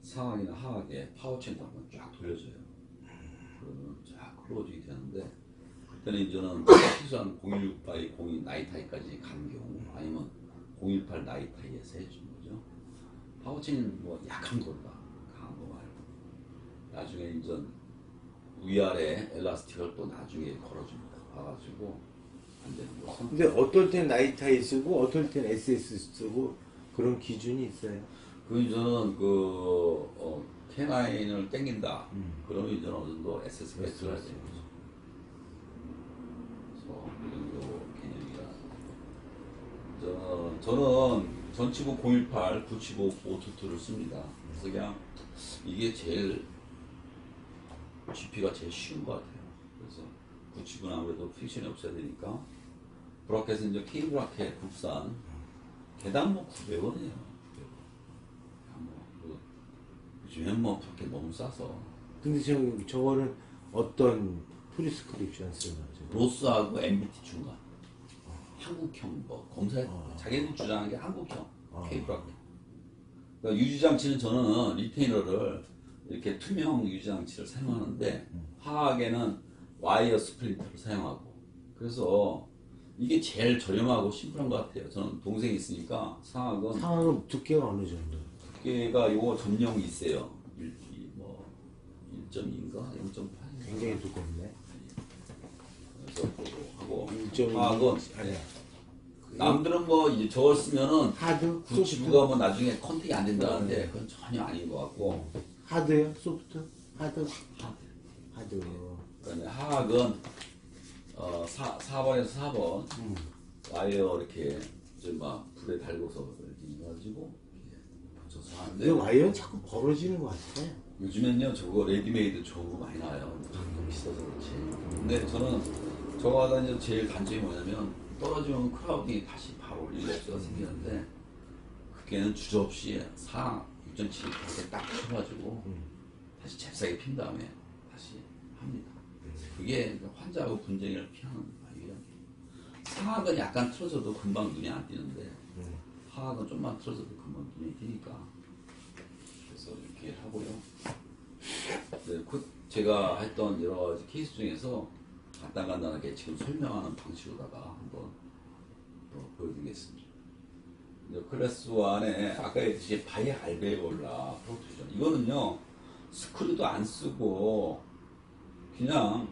상악이나 하악에 파우치를 한번 쫙 돌려줘요. 그러면 쫙 클로즈가 되는데 그때는 이제는 최소한 016 바이 02 나이타이까지 가는 경우 아니면 018 나이타이에서 해주는 거죠. 파우치는 뭐 약한 걸로 강한 거 말고 나중에 이제 위아래 엘라스틱을 또 나중에 걸어줍니다. 봐가지고 안 되는 거죠. 근데 어떨 땐 나이타이 쓰고 어떨 땐 SS 쓰고 그런 기준이 있어요. 그 이제는 그 K9을 땡긴다. 그러면 이제는 어느 정도 SS 배트를 해야 되는 거죠. 저는 전치부 018, 975 522를 씁니다. 그래서 그냥 이게 제일 GP가 제일 쉬운 것 같아요. 그래서 975는 아무래도 픽션이 없어야 되니까 브라켓은 이제 K브라켓 국산 개당 뭐 900원이에요. 요즘엔 뭐 브라켓 너무 싸서 근데 저거는 어떤 프리스크립션 쓰나? 로스하고 MBT 중간 한국형 뭐 검사 자기들 주장하는 게 한국형 K브라켓. 그러니까 유지장치는 저는 리테이너를 이렇게 투명 유지장치를 사용하는데 화학에는 와이어 스플린터를 사용하고 그래서 이게 제일 저렴하고 심플한 것 같아요. 저는 동생이 있으니까 상황은 두께가 어느 정도? 두께가 요거 전용이 있어요. 뭐 1.2인가 0.8. 굉장히 두껍네. 그래서 그거 하고 1.2 화학은 아니야. 남들은 뭐 이제 저걸 쓰면은 하드, 구치부가 뭐 나중에 컨택이 안 된다는데 그건 전혀 아닌 것 같고 하드요? 소프트? 하드? 하드. 그다음에 화학은 4번에서 4번 와이어 이렇게 이제 막 불에 달고서 이렇게 해가지고 붙여서 하는데 근데 와이어는 자꾸 벌어지는 것 같아. 요즘엔요 저거 레디메이드 좋은 거 많이 나와요. 가끔 비싸서 그렇지. 근데 저는 저거 하다 이제 제일 단점이 뭐냐면 떨어지면 크라우딩이 다시 바로 올릴 수가 생기는데 그게는 주저없이 상하 6.7 이렇게 딱 쳐가지고 다시 잽싸게 핀 다음에 다시 합니다. 그게 환자하고 분쟁을 피하는 방법이에요. 상하은 약간 틀어져도 금방 눈이 안 띄는데 하악은 좀만 틀어져도 금방 눈이 띄니까 그래서 이렇게 하고요. 네, 제가 했던 여러 가지 케이스 중에서 간단하게 지금 설명하는 방식으로다가 한번 보여드리겠습니다. 클래스 1에 아까 했듯이 바이 알베올라 프로트루전 이거는요 스크류도 안 쓰고 그냥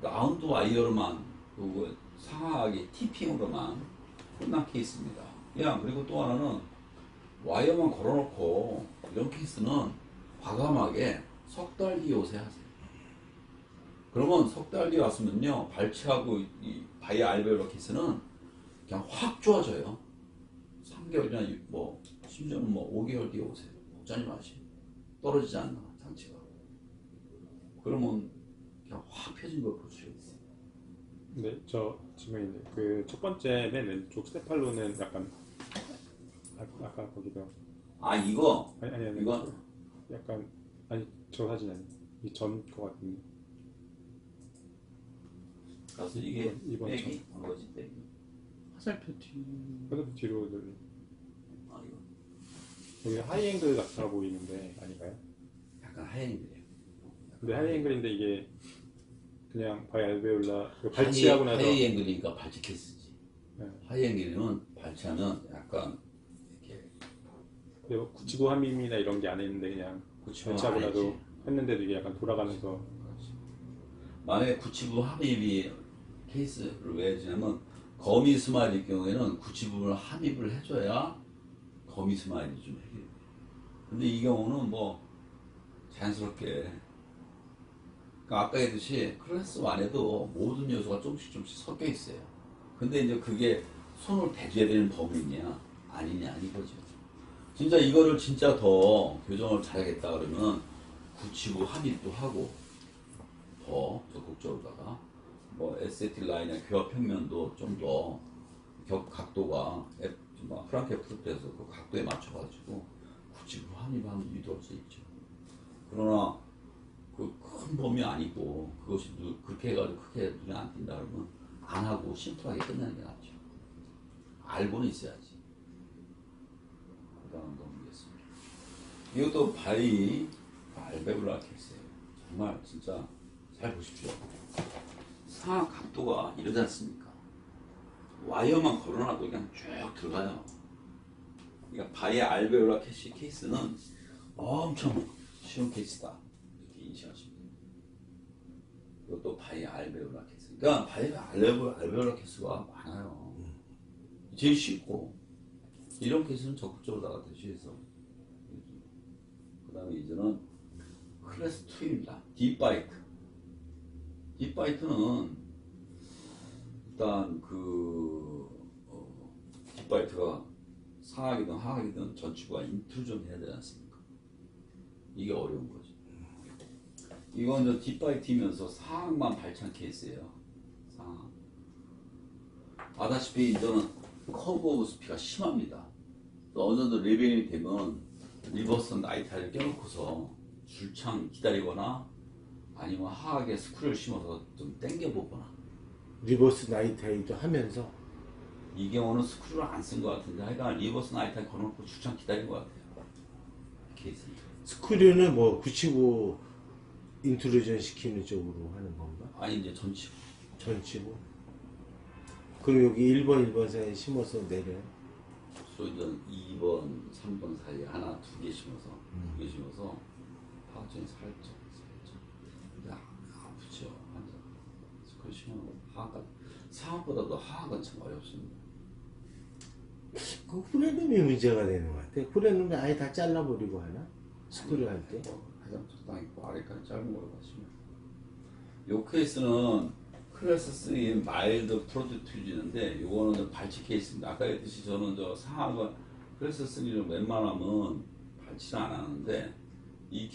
라운드 와이어로만 그리고 상하하게 티핑으로만 끝난 케이스입니다. 그냥 그리고 또 하나는 와이어만 걸어놓고 이런 케이스는 과감하게 석 달 뒤에 오세요 하세요. 그러면 석 달 뒤에 왔으면요 발치하고 이 바이 알베올라 케이스는 그냥 확 좋아져요. 3개월이나 뭐 심지어는 뭐 5개월 뒤에 오세요. 걱정하지 마시고 떨어지지 않나 장치가. 그러면 그냥 확 펴진 걸 볼 수가 있어요. 근데 저 질문인데 그 첫 번째 맨 왼쪽 스테팔로는 약간 아까 거기가 이거 아니 이건 약간 아니 저 사진 아니 이 전 거 같은데 그래서 이게 이번 빼기 한 거지 빼기. 화살표 뒤. 그래도 뒤로 돌리 이거 여기 하이앵글 같아 보이는데 아닌가요? 약간 하얀이래요. 근데 하이앵글인데 이게 그냥 바이 알베올라 발치하고 나서 하이 앵글이니까 발치 케이스지. 네. 하이 앵글이면 발치하면 약간 이렇게 979 함임이나 이런 게 안 했는데 그냥 발치하고 안 나도 했지. 했는데도 이게 약간 돌아가면서 그렇지. 만약에 979 함입이 케이스를 왜 해주냐면 거미 스마일일 경우에는 979를 함입을 해줘야 거미 스마일이 좀 해결돼요. 근데 이 경우는 뭐 자연스럽게 그러니까 아까 했듯이 클래스 1에도 모든 요소가 조금씩 섞여 있어요. 근데 이제 그게 손을 대줘야 되는 범위냐 아니냐 이거죠. 진짜 이거를 진짜 더 교정을 잘하겠다 그러면 979 함입도 하고 더 적극적으로다가 뭐 에스테틱 라인의 교합 평면도 좀 더 각도가 프랑케 프루트에서 그 각도에 맞춰가지고 979 함입하면 유도할 수 있죠. 그러나 그 큰 범위 아니고 그것이 그렇게 해가지고 크게 눈에 안 띈다 그러면 안 하고 심플하게 끝내는 게 낫죠. 알고는 있어야지. 그 다음 넘기겠습니다. 이것도 바이 알베올라 케이스예요. 정말 진짜 잘 보십시오. 상하 각도가 이러지 않습니까? 와이어만 걸어놔도 그냥 쭉 들어가요. 그러니까 바이 알베올라 케이스는 엄청 쉬운 케이스다. 이렇게 인식하시면 돼요. 이것도 바이 알베올라 케이스. 그러니까 바이 알베올라 케이스가 많아요. 제일 쉽고 이런 케이스는 적극적으로 나가 대시해서 그 다음에 이제는 클래스 2입니다. 딥바이트. 딥바이트는 일단 딥바이트가 상하이든 하악이든 전치구가 인트루전 해야 되지 않습니까? 이게 어려운 거죠. 이건 저 뒷바이트면서 상악만 발찬 케이스예요. 상악. 아다시피 저는 커브 오브 스피가 심합니다. 어느 정도 레벨이 되면 리버스 나이타를 껴놓고서 줄창 기다리거나 아니면 하악에 스크류를 심어서 좀 당겨보거나. 리버스 나이타이도 하면서 이 경우는 스크류를 안 쓴 것 같은데 하여간 리버스 나이타를 걸어놓고 줄창 기다린 것 같아요. 케이스. 스크류는 뭐 975 인트루전 시키는 쪽으로 하는 건가? 아니 이제 전치구. 전치고. 그럼 여기 1번, 1번 사이에 심어서 내려요? 소이든 2번, 3번 사이에 하나, 두 개 심어서 두 개 심어서 하악전이 살짝 근데 아프죠. 완전 스크류 심어놓고 하악가 상악보다도 하악은 참 어렵습니다. 그 후레놈이 문제가 되는 것 같아. 후레놈이 아예 다 잘라버리고 하나? 스크류 할 때? 가장 적당히 있고 아래까지 짧은 걸로 가시면 요 케이스는 클래스 3 마일드 프로듀트인데 요거는 발치 케이스입니다. 아까 했듯이 저는 저 상하가 클래스 3를 웬만하면 발치를 안 하는데 이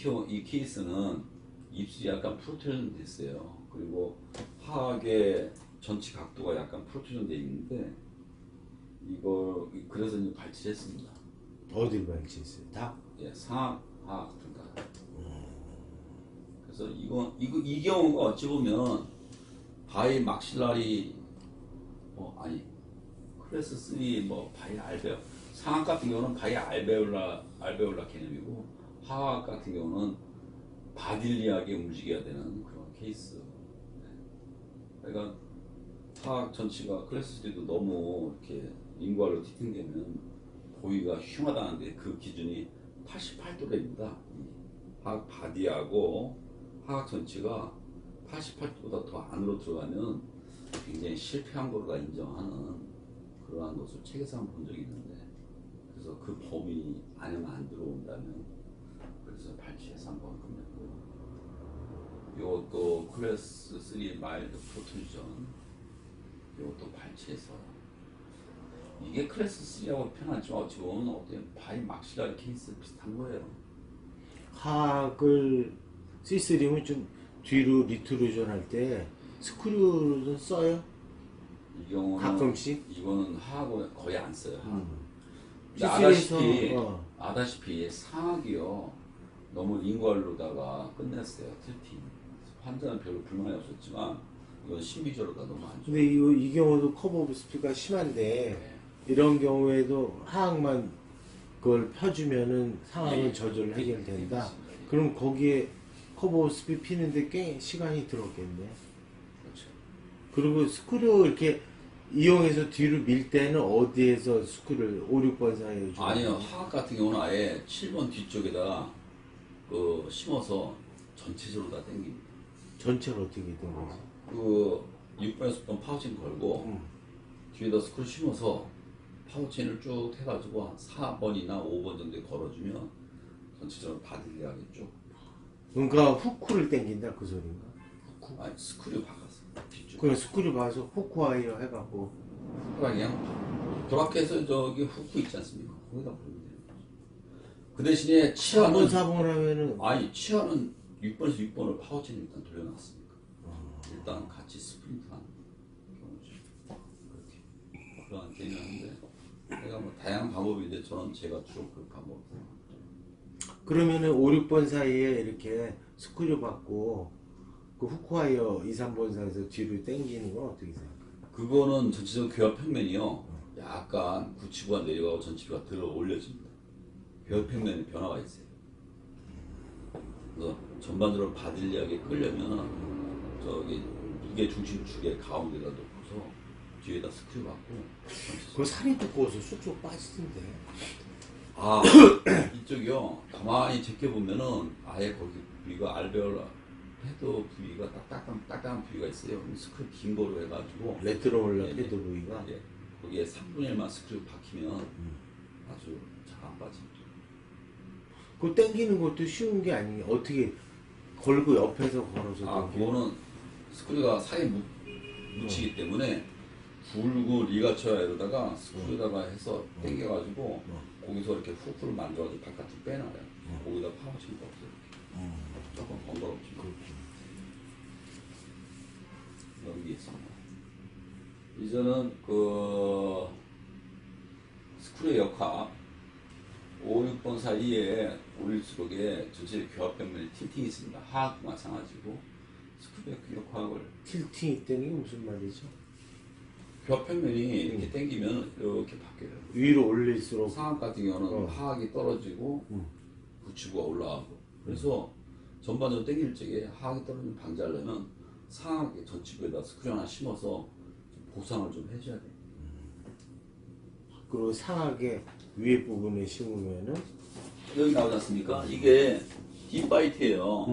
케이스는 입술이 약간 프로트루전 됐어요. 그리고 하악의 전치 각도가 약간 프로트루전 돼 있는데 이걸 그래서 이제 발치를 했습니다. 어딜 발치했어요? 다? 예, 상하 둘 다. 그래서 이 경우가 어찌 보면 바이 막실라리 아니 클래스 3 바이 알베올 상악 같은 경우는 바이 알베올라 개념이고 하악 같은 경우는 바딜리하게 움직여야 되는 그런 케이스. 네. 그러니까 하악 전치가 클래스 3도 너무 이렇게 링구알로 티팅되면 보기가 흉하다는데 그 기준이 88도래입니다. 하악 바디하고 하악 전치가 88도보다 더 안으로 들어가면 굉장히 실패한 거로 다 인정하는 그러한 것을 책에서 한번 본 적이 있는데 그래서 그 범위 안에만 안 들어온다면 그래서 발치해서 한번 끝냈고 이것도 클래스 3 마일드 프로트루전 이것도 발치해서 이게 클래스 3하고 편하지만 어찌 보면 어떤 바이 막실라리 케이스 비슷한 거예요. 하악을 C3면 좀 뒤로 리트루전 할 때 스크류는 써요? 이 경우는 가끔씩? 이거는 하악은 거의 안 써요. 근데 C3에서 아다시피 상악이요 너무 링구알로다가 끝냈어요. 틀팅 환자는 별로 불만이 없었지만 이건 신비적으로 다 너무 안 좋아요. 근데 이 경우도 커브 오브 스피가 심한데 이런 경우에도 하악만 그걸 펴주면은 상악은 저절로 해결된다. 그럼 거기에 커브 오브 스피 피는데 꽤 시간이 들었겠네. 그렇죠. 그리고 스크류 이렇게 이용해서 뒤로 밀 때는 어디에서 스크류를 5, 6번 사이에 주고 아니요 하악 같은 경우는 아예 7번 뒤쪽에다 그 심어서 전체적으로 다 당깁니다. 전체를 어떻게 된 거지? 그 6번에서 10번 파우치는 걸고 뒤에다 스크류 심어서 파우치인을 쭉 해가지고 한 4번이나 5번 정도에 걸어주면 전체적으로 바딜리하게 쭉 그러니까 후크를 당긴다 그 소린가? 아니 스크류 박았어 뒤쪽 그냥 스크류 봐서 후크 와이어 해갖고 그냥 브라켓에서 저기 후크 있지 않습니까? 거기다 보면 돼요. 그 대신에 4번 치아는 4번 하면은 아니 치아는 6번에서 6번을 파우치는 일단 돌려놨습니까? 일단 같이 스프린트한 경우죠. 그렇게 그러한 개념인데 내가 뭐 다양한 방법인데 저는 제가 주로 그 방법을 그러면은 5, 6번 사이에 이렇게 스크류 받고 그 후크 와이어 2, 3번 사이에서 뒤로 당기는 건 어떻게 생각해요? 그거는 전체적으로 교합 평면이요 약간 구치부가 내려가고 전치부가 들어 올려집니다. 교합 평면에 변화가 있어요. 그래서 전반적으로 바딜리하게 끌려면 저기 무게 중심축의 가운데다 놓고서 뒤에다 스크류 받고 그 살이 두꺼워서 쑥쑥 빠지던데. 아 이쪽이요 가만히 제껴보면은 아예 거기 부위가 알베올라 헤드 부위가 딱딱한 부위가 있어요. 스크류 긴 거로 해가지고 레트로올라 예, 패드 부위가 예, 거기에 3분의 1만 스크류 박히면 아주 잘 안 빠집니다. 그거 당기는 것도 쉬운 게 아니에요. 어떻게 걸고 옆에서 걸어서 아 당겨? 그거는 스크류가 사이에 묻히기 때문에 굵고 리가쳐야 이러다가 스크류에다가 해서 당겨가지고 거기서 이렇게 후크를 만들어가지고 바깥으로 빼놔요. 거기다 파워치는 거 없어요. 조금 번거롭지. 여기 있습니다. 이제는 그 스크류 역학 5, 6번 사이에 올릴수록 전체 교합 벽면에 틸팅이 있습니다. 하악도 마찬가지고 스크류 역학을 틸팅 있다는 게 무슨 말이죠? 교합 벽면이 이렇게 당기면 이렇게 바뀌어요. 위로 올릴수록 상악 같은 경우는 하악이 떨어지고 부치부가 올라가고 그래서 전반적으로 당길 적에 하악이 떨어지는 방지하려면 상악의 전치부에다 스크류 하나 심어서 좀 보상을 좀 해줘야 돼요. 그리고 상하게 위에 부분에 심으면은 여기 나오지 않습니까? 이게 딥바이트예요.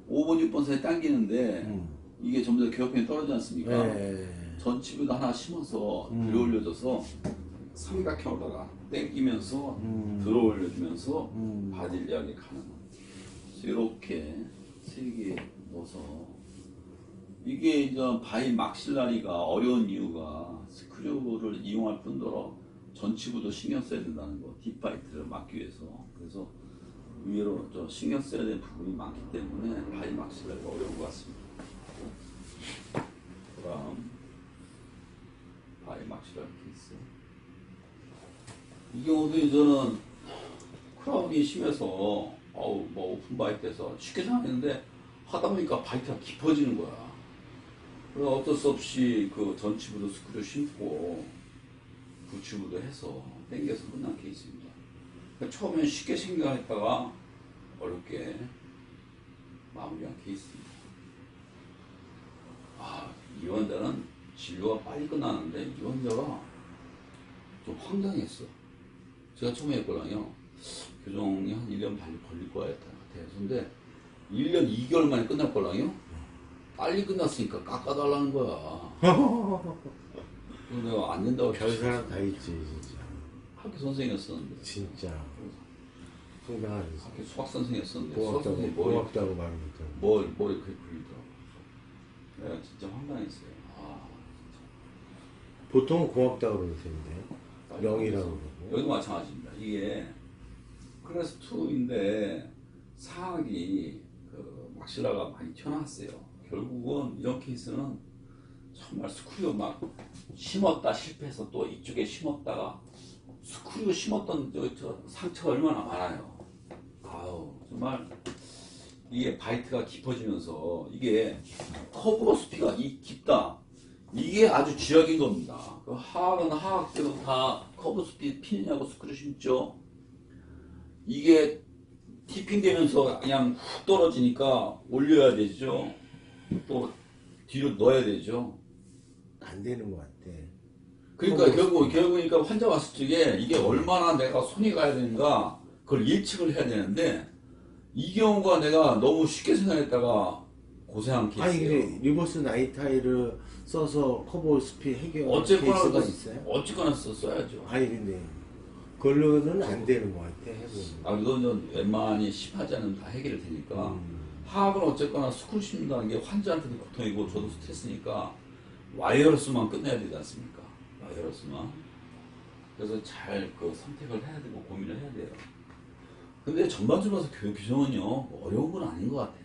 5번, 6번 사이 당기는데 이게 전부 다 교합형이 떨어지지 않습니까? 네. 전치부도 하나 심어서 들어 올려줘서 삼각형으로다가 당기면서 들어 올려주면서 바질리하게 가는 거예요. 이렇게 세 개 넣어서 이게 이제 바이 막실라리가 어려운 이유가 스크류를 이용할 뿐더러 전치부도 신경 써야 된다는 거, 딥바이트를 막기 위해서. 그래서 의외로 좀 신경 써야 되는 부분이 많기 때문에 바이 막실라리가 어려운 것 같습니다. 그다음 바이 막실라리 케이스. 이 경우도 이제는 크라운이 심해서 뭐 오픈 바이트에서 쉽게 생각했는데 하다 보니까 바이트가 깊어지는 거야. 그래서 어쩔 수 없이 그 전치부도 스크류 심고 부치부도 해서 당겨서 끝난 케이스입니다. 그러니까 처음엔 쉽게 생각했다가 어렵게 마무리한 케이스입니다. 이 환자는 진료가 빨리 끝나는데 이 환자가 좀 황당했어. 제가 처음에 했거든요. 교정이 한 1년 반이 걸릴 거야 같아요. 근데 1년 2개월 만에 끝날 거랑요. 빨리 끝났으니까 깎아달라는 거야. 그래서 내가 안 된다고 별 사람 다 있지 진짜. 학교 선생이었었는데. 진짜 황당하지. 학교 수학 선생이었었는데. 수학 선생님이 고맙다고 말 못하고. 머리 그렇게 굴리더라고. 내가 진짜 황당했어요. 보통 고맙다고 그럴 텐데. 명이라고 그러고. 여기도 마찬가지입니다. 이게 클래스 2인데 상악이 그 막실라가 많이 튀어나왔어요. 결국은 이런 케이스는 정말 스크류 막 심었다 실패해서 또 이쪽에 심었다가 스크류 심었던 저 상처가 얼마나 많아요. 정말 이게 바이트가 깊어지면서 이게 커브로스피가 깊다. 이게 아주 쥐약인 겁니다. 그 하악은 하악대로 다 커브스피 피느냐고 스크류 심죠. 이게 티핑 되면서 그냥 훅 떨어지니까 올려야 되죠. 또 뒤로 넣어야 되죠. 안 되는 것 같아. 그러니까 결국이니까 환자 왔을 적에 이게 얼마나 내가 손이 가야 되는가 그걸 예측을 해야 되는데 이 경우가 내가 너무 쉽게 생각했다가 고생한 케이스예요. 아니 근데 리버스 나이타이를 써서 커버 스피 해결 케이스가 있어요? 어쨌거나 써야죠. 아니 근데 그걸로는 안 되는 것 같아 해보면. 이거는 웬만히 심하지 않으면 다 해결이 되니까 하악은 어쨌거나 스크류 심는다는 게 환자한테도 고통이고 저도 스트레스니까 와이어러스만 끝내야 되지 않습니까? 와이어러스만. 그래서 잘 그 선택을 해야 되고 고민을 해야 돼요. 근데 전반적으로 봐서 교육 규정은요 어려운 건 아닌 것 같아.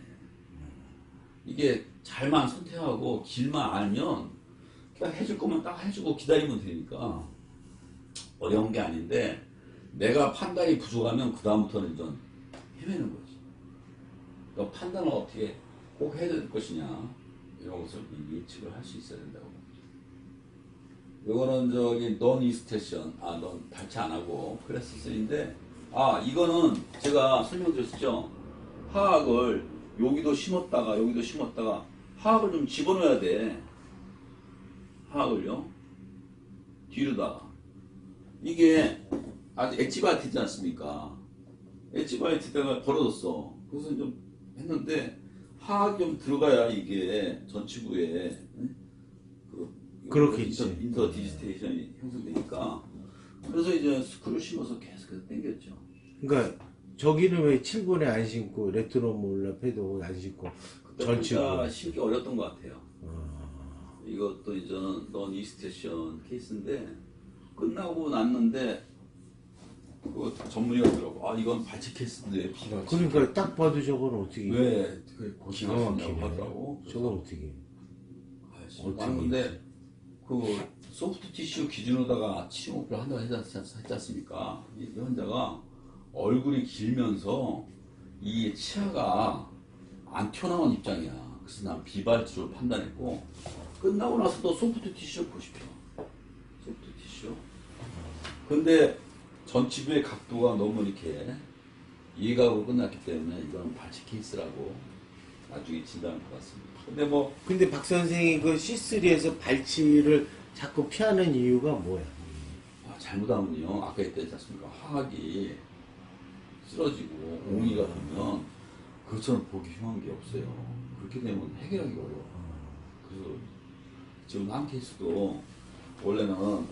이게 잘만 선택하고 길만 알면 그냥 해줄 거면 딱 해주고 기다리면 되니까 어려운 게 아닌데 내가 판단이 부족하면 그 다음부터는 좀 헤매는 거지. 그러니까 판단을 어떻게 꼭 해야 될 것이냐 이런 것을 예측을 할 수 있어야 된다고 봅니다. 이거는 저기 넌 이스테션, 넌 발치 안 하고 클래스 3인데 이거는 제가 설명드렸죠. 하악을 여기도 심었다가 여기도 심었다가 하악을 좀 집어넣어야 돼. 하악을요 뒤로다가 이게 아주 엣지바이트지 않습니까? 엣지바이트다가 벌어졌어. 그래서 좀 했는데 하악이 좀 들어가야 이게 전치부에 그렇겠지. 인터 디지테이션이 형성되니까 그래서 이제 스크류 심어서 계속해서 당겼죠. 그러니까 저기는 왜 7분에 안 신고 레트로 몰라 패도 안 신고 전치고 심기 어렸던 것 같아요. 이것도 이제는 넌 익스텐션 케이스인데 끝나고 났는데 그 전문의가 그러고 아 이건 발치 케이스인데 비가 그러니까 딱 봐도 저건 어떻게 왜그 기가 고치냐고 막히네. 하더라고. 저건 어떻게 어떻게 근데 그 소프트 티슈 기준으로다가 치료를 한다고 했지 않습니까? 이 환자가 얼굴이 길면서 이 치아가 안 튀어나온 입장이야. 그래서 난 비발치로 판단했고 끝나고 나서도 소프트 티슈 보십시오. 소프트 티슈. 근데 전치부의 각도가 너무 이렇게 이해가고 끝났기 때문에 이건 발치 케이스라고 나중에 진단을 받았습니다. 근데 뭐 근데 박 선생이 그 C3에서 발치를 자꾸 피하는 이유가 뭐야? 잘못하면요 아까 얘기했지 않습니까? 화학이 쓰러지고 옹이가 되면 그것처럼 보기 흉한 게 없어요. 그렇게 되면 해결하기 어려워. 그래서 지금 한 케이스도 원래는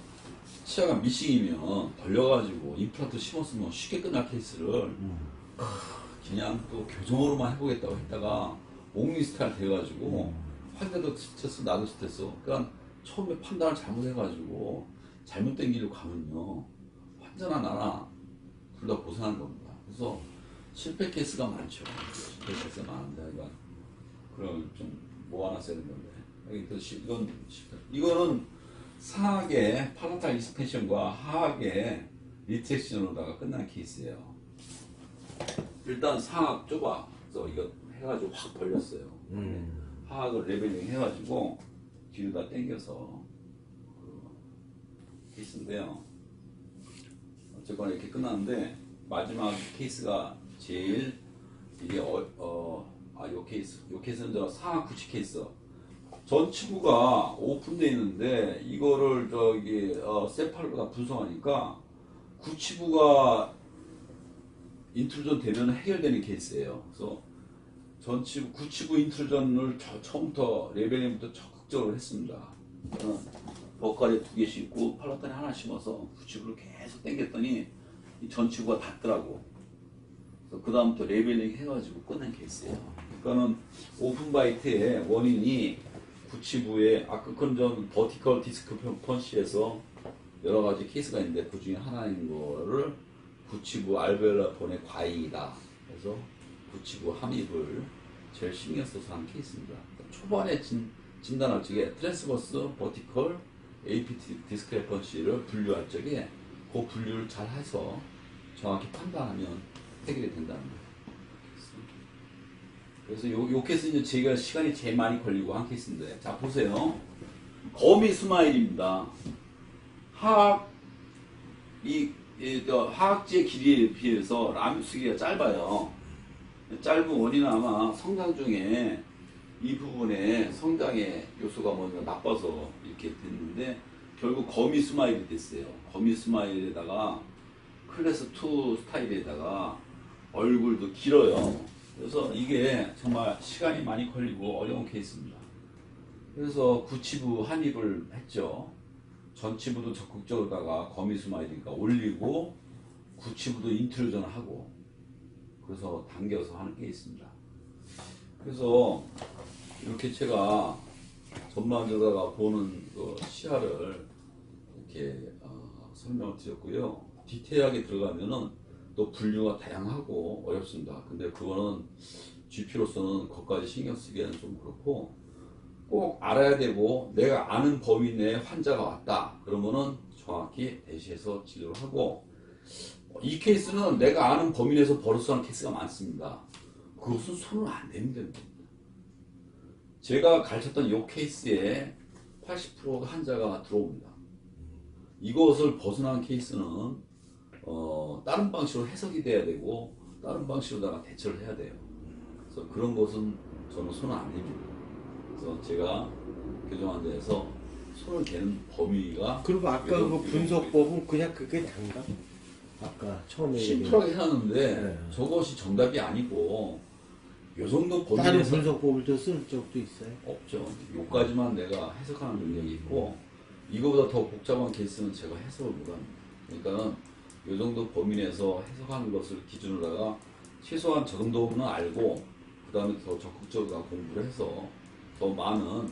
치아가 미싱이면 벌려가지고 임플란트 심었으면 쉽게 끝날 케이스를 그냥 또 교정으로만 해보겠다고 했다가 옥리 스타일 돼가지고 환자도 스트레스 나도 스트레스. 그러니까 처음에 판단을 잘못해가지고 잘못된 길로 가면요 환자나 나나 둘 다 고생하는 겁니다. 그래서 실패 케이스가 많죠. 실패 케이스가 많은데 이건 그럼 좀 모아놨어야 되는 건데 이건 실패. 이거는 상하의 파라탈 익스텐션과 하악의 리트렉션으로다가 끝난 케이스예요. 일단 상악 좁아. 그래서 이거 해가지고 확 벌렸어요. 하악을 레벨링 해가지고 뒤로다 당겨서 그 케이스인데요. 어쨌거나 이렇게 끝났는데 마지막 케이스가 제일 이게 요 케이스는 저 상악 구치 케이스. 전치부가 오픈되어 있는데 이거를 저기 세팔보다 분석하니까 구치부가 인트루전 되면 해결되는 케이스예요. 그래서 전치부 구치부 인트루전을 처음부터 레벨링부터 적극적으로 했습니다. 버카리 2개씩 있고 팔라탄에 하나 심어서 구치부를 계속 당겼더니 이 전치부가 닿더라고. 그래서 그 다음부터 레벨링 해가지고 끝낸 케이스예요. 그러니까는 오픈바이트의 원인이 구치부의 그건 좀 버티컬 디스크 펀치에서 여러 가지 케이스가 있는데 그 중에 하나인 거를 구치부 알베올라 본의 과잉이다. 그래서 구치부 함입을 제일 신경 써서 한 케이스입니다. 초반에 진단할 적에 트랜스버스 버티컬 APT 디스크레펀시를 분류할 적에 그 분류를 잘 해서 정확히 판단하면 해결이 된다는 거예요. 그래서 요 케이스는 제가 시간이 제일 많이 걸리고 한 케이스인데, 자 보세요. 거미 스마일입니다. 하악지의 길이에 비해서 라미스 길이가 짧아요. 짧은 원인은 아마 성장 중에 이 부분에 성장의 요소가 먼저 나빠서 이렇게 됐는데 결국 거미 스마일이 됐어요. 거미 스마일에다가 클래스 2 스타일에다가 얼굴도 길어요. 그래서 이게 정말 시간이 많이 걸리고 어려운 케이스입니다. 그래서 구치부 한입을 했죠. 전치부도 적극적으로다가 거미 스마일이니까 올리고 구치부도 인트루전을 하고 그래서 당겨서 하는 케이스입니다. 그래서 이렇게 제가 전반적으로다가 보는 그 시야를 이렇게 설명을 드렸고요. 디테일하게 들어가면은 또 분류가 다양하고 어렵습니다. 근데 그거는 GP로서는 그것까지 신경 쓰기에는 좀 그렇고 꼭 알아야 되고 내가 아는 범위 내에 환자가 왔다 그러면은 정확히 대시해서 진료를 하고 이 케이스는 내가 아는 범위 내에서 버릇하는 케이스가 많습니다. 그것은 손을 안 대면 됩니다. 제가 가르쳤던 이 케이스에 80%가 환자가 들어옵니다. 이것을 벗어난 케이스는 다른 방식으로 해석이 돼야 되고 다른 방식으로다가 대처를 해야 돼요. 그래서 그런 것은 저는 손을 안 댑니다. 그래서 제가 교정 환자에서 손을 대는 범위가 그리고 아까 그 분석법은 그냥 그게 단가? 아까 처음에 심플하게 해놨는데 네. 저것이 정답이 아니고 요 정도 범위 다른 내에서 분석법을 또 쓸 적도 있어요. 없죠. 요까지만 내가 해석하는 능력이 있고 이거보다 더 복잡한 케이스는 제가 해석을 못합니다. 그러니까는 요 정도 범위 내에서 해석하는 것을 기준으로다가 최소한 저 정도는 알고 그 다음에 더 적극적으로 공부를 해서 더 많은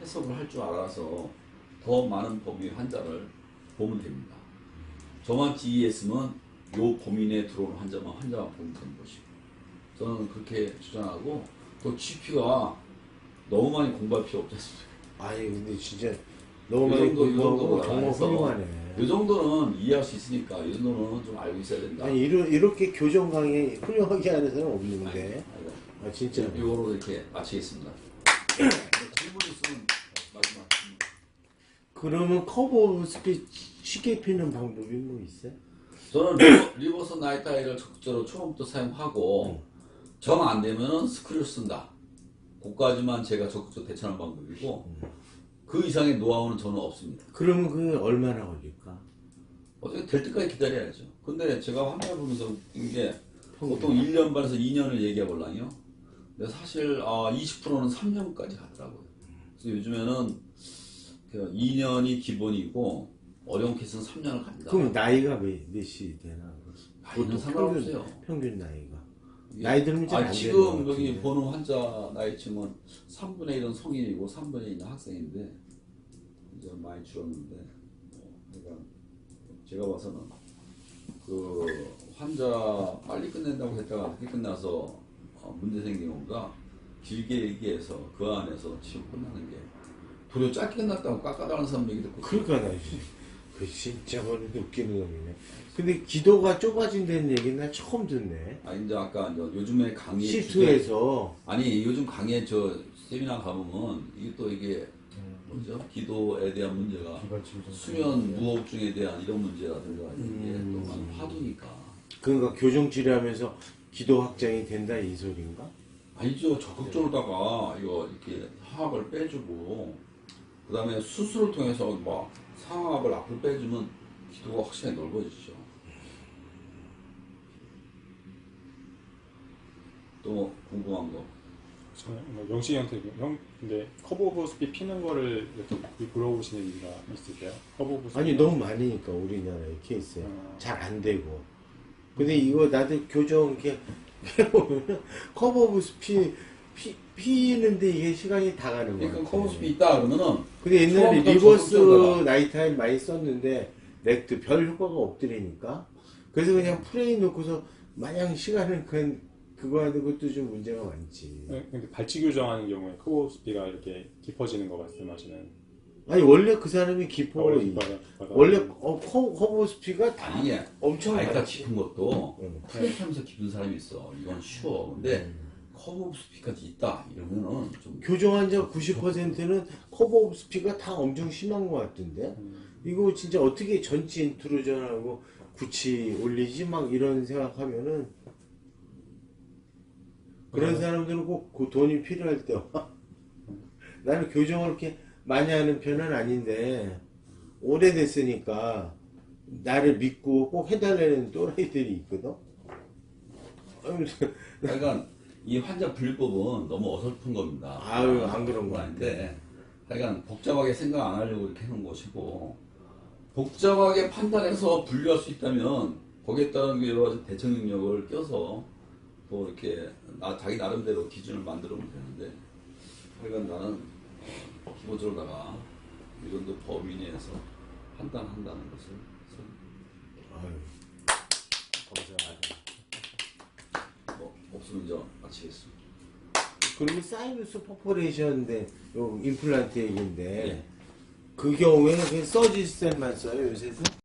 해석을 할 줄 알아서 더 많은 범위의 환자를 보면 됩니다. 저만 GES면 요 범위 내에 들어오는 환자만 보면 되는 것이고, 저는 그렇게 주장하고, 또 GP가 너무 많이 공부할 필요 없지 않습니까? 아니 근데 진짜 너무 이 많이 정도, 이 공부하고 정도로 정말 해서 훌륭하네. 이 정도는 이해할 수 있으니까 이 정도는 좀 알고 있어야 된다. 아니 이렇게 교정 강의 훌륭하게 하는 사람 없는데. 아 진짜. 이거로 이렇게 마치겠습니다. 질문 있으면 마지막. 그러면 커브 오브 스피 쉽게 피는 방법이 뭐 있어요? 저는 리버스 나이트 아이를 적극적으로 처음부터 사용하고 정 안 되면은 스크류 쓴다. 그까지만 제가 적극적으로 대처하는 방법이고 그 이상의 노하우는 저는 없습니다. 그러면 그게 얼마나 걸릴까? 어떻게 될 때까지 기다려야죠. 근데 제가 환자 보면서 웃긴 게 보통 1년 반에서 2년을 얘기해 볼랑요. 근데 사실 20%는 3년까지 가더라고요. 그래서 요즘에는 2년이 기본이고 어려운 케이스는 3년을 갑니다. 그럼 나이가 몇이 되나? 나이는 상관없어요. 평균 나이가. 나이 들면 잘 안 되는 것 지금 여기 같은데. 보는 환자 나이쯤은 3분의 1은 성인이고 3분의 2는 학생인데 이제 많이 줄었는데 그러니까 제가 봐서는 그 환자 빨리 끝낸다고 했다가 늦게 끝나서 문제 생긴 건가 길게 얘기해서 그 안에서 치료 끝나는 게 도리어 짧게 끝났다고 깎아달라는 사람 얘기 듣고 그러니까 나 그 진짜 머리도 웃기는 놈이네. 근데 기도가 좁아진다는 얘기는 나 처음 듣네. 이제 아까 이제 요즘에 강의 시투에서 아니 요즘 강의 저 세미나 가보면 이게 또 이게 뭐죠? 기도에 대한 문제가 수면 무호흡증에 대한 이런 문제라든가 이게 또 많이 화두니까 그러니까 교정 치료하면서 기도 확장이 된다 이 소린가? 아니죠. 적극적으로다가 이거 이렇게 하악을 빼주고 그 다음에 수술을 통해서 막 상압을 앞으로 빼주면 기도가 확실히 넓어지죠. 또 궁금한 거. 저는 영식이 형한테 근데 커브 오브 스피 피는 거를 이렇게 물어보시는 이유가 있으세요? 커브 오브 스피 아니 너무 많으니까 우리나라의 케이스에 잘 안 되고. 근데 이거 나도 교정 이렇게 해보면 커브 오브 스피 피는데 이게 시간이 다 가는 거야. 그러니까 커브스피 있다 그러면은 근데 옛날에 처음부터 리버스 적극적으로다가 나이타임 많이 썼는데 렉트 별 효과가 없더라니까. 그래서 그냥 프레이 놓고서 마냥 시간을 그거 하는 것도 좀 문제가 많지. 근데 발치 교정하는 경우에 커브 오브 스피가 이렇게 깊어지는 거 말씀하시는 아니 원래 그 사람이 깊어. 원래 깊어요? 원래 커브 스피가 다 아니 이게 엄청 아이가 많지. 깊은 것도 프레이하면서 깊은 사람이 있어. 이건 쉬워. 근데 커브 스피까지 있다 이러면은 좀 교정 환자 90%는 커브 오브 스피가 다 엄청 심한 것 같은데 이거 진짜 어떻게 전치 인트루전하고 굳이 올리지 막 이런 생각하면은 그런 사람들은 꼭 그 돈이 필요할 때 와. 나는 교정을 그렇게 많이 하는 편은 아닌데 오래됐으니까 나를 믿고 꼭 해달라는 또라이들이 있거든. 그러니까 이 환자 분류법은 너무 어설픈 겁니다. 아유, 안 그런 거 아닌데, 하여간 복잡하게 생각 안 하려고 이렇게 해놓은 것이고, 복잡하게 판단해서 분류할 수 있다면, 거기에 따른 여러 가지 대처 능력을 껴서, 또 이렇게, 자기 나름대로 기준을 만들어보면 되는데, 하여간 나는 기본적으로다가, 이 정도 범위 내에서 판단한다는 것을, 아유, 감사합니다. 없으면 이제 마치겠습니다. 그러면 사이누스 퍼포레이션인데 요 임플란트 얘기인데 예. 그 경우에는 그냥 서지스텐만 써요 요새도?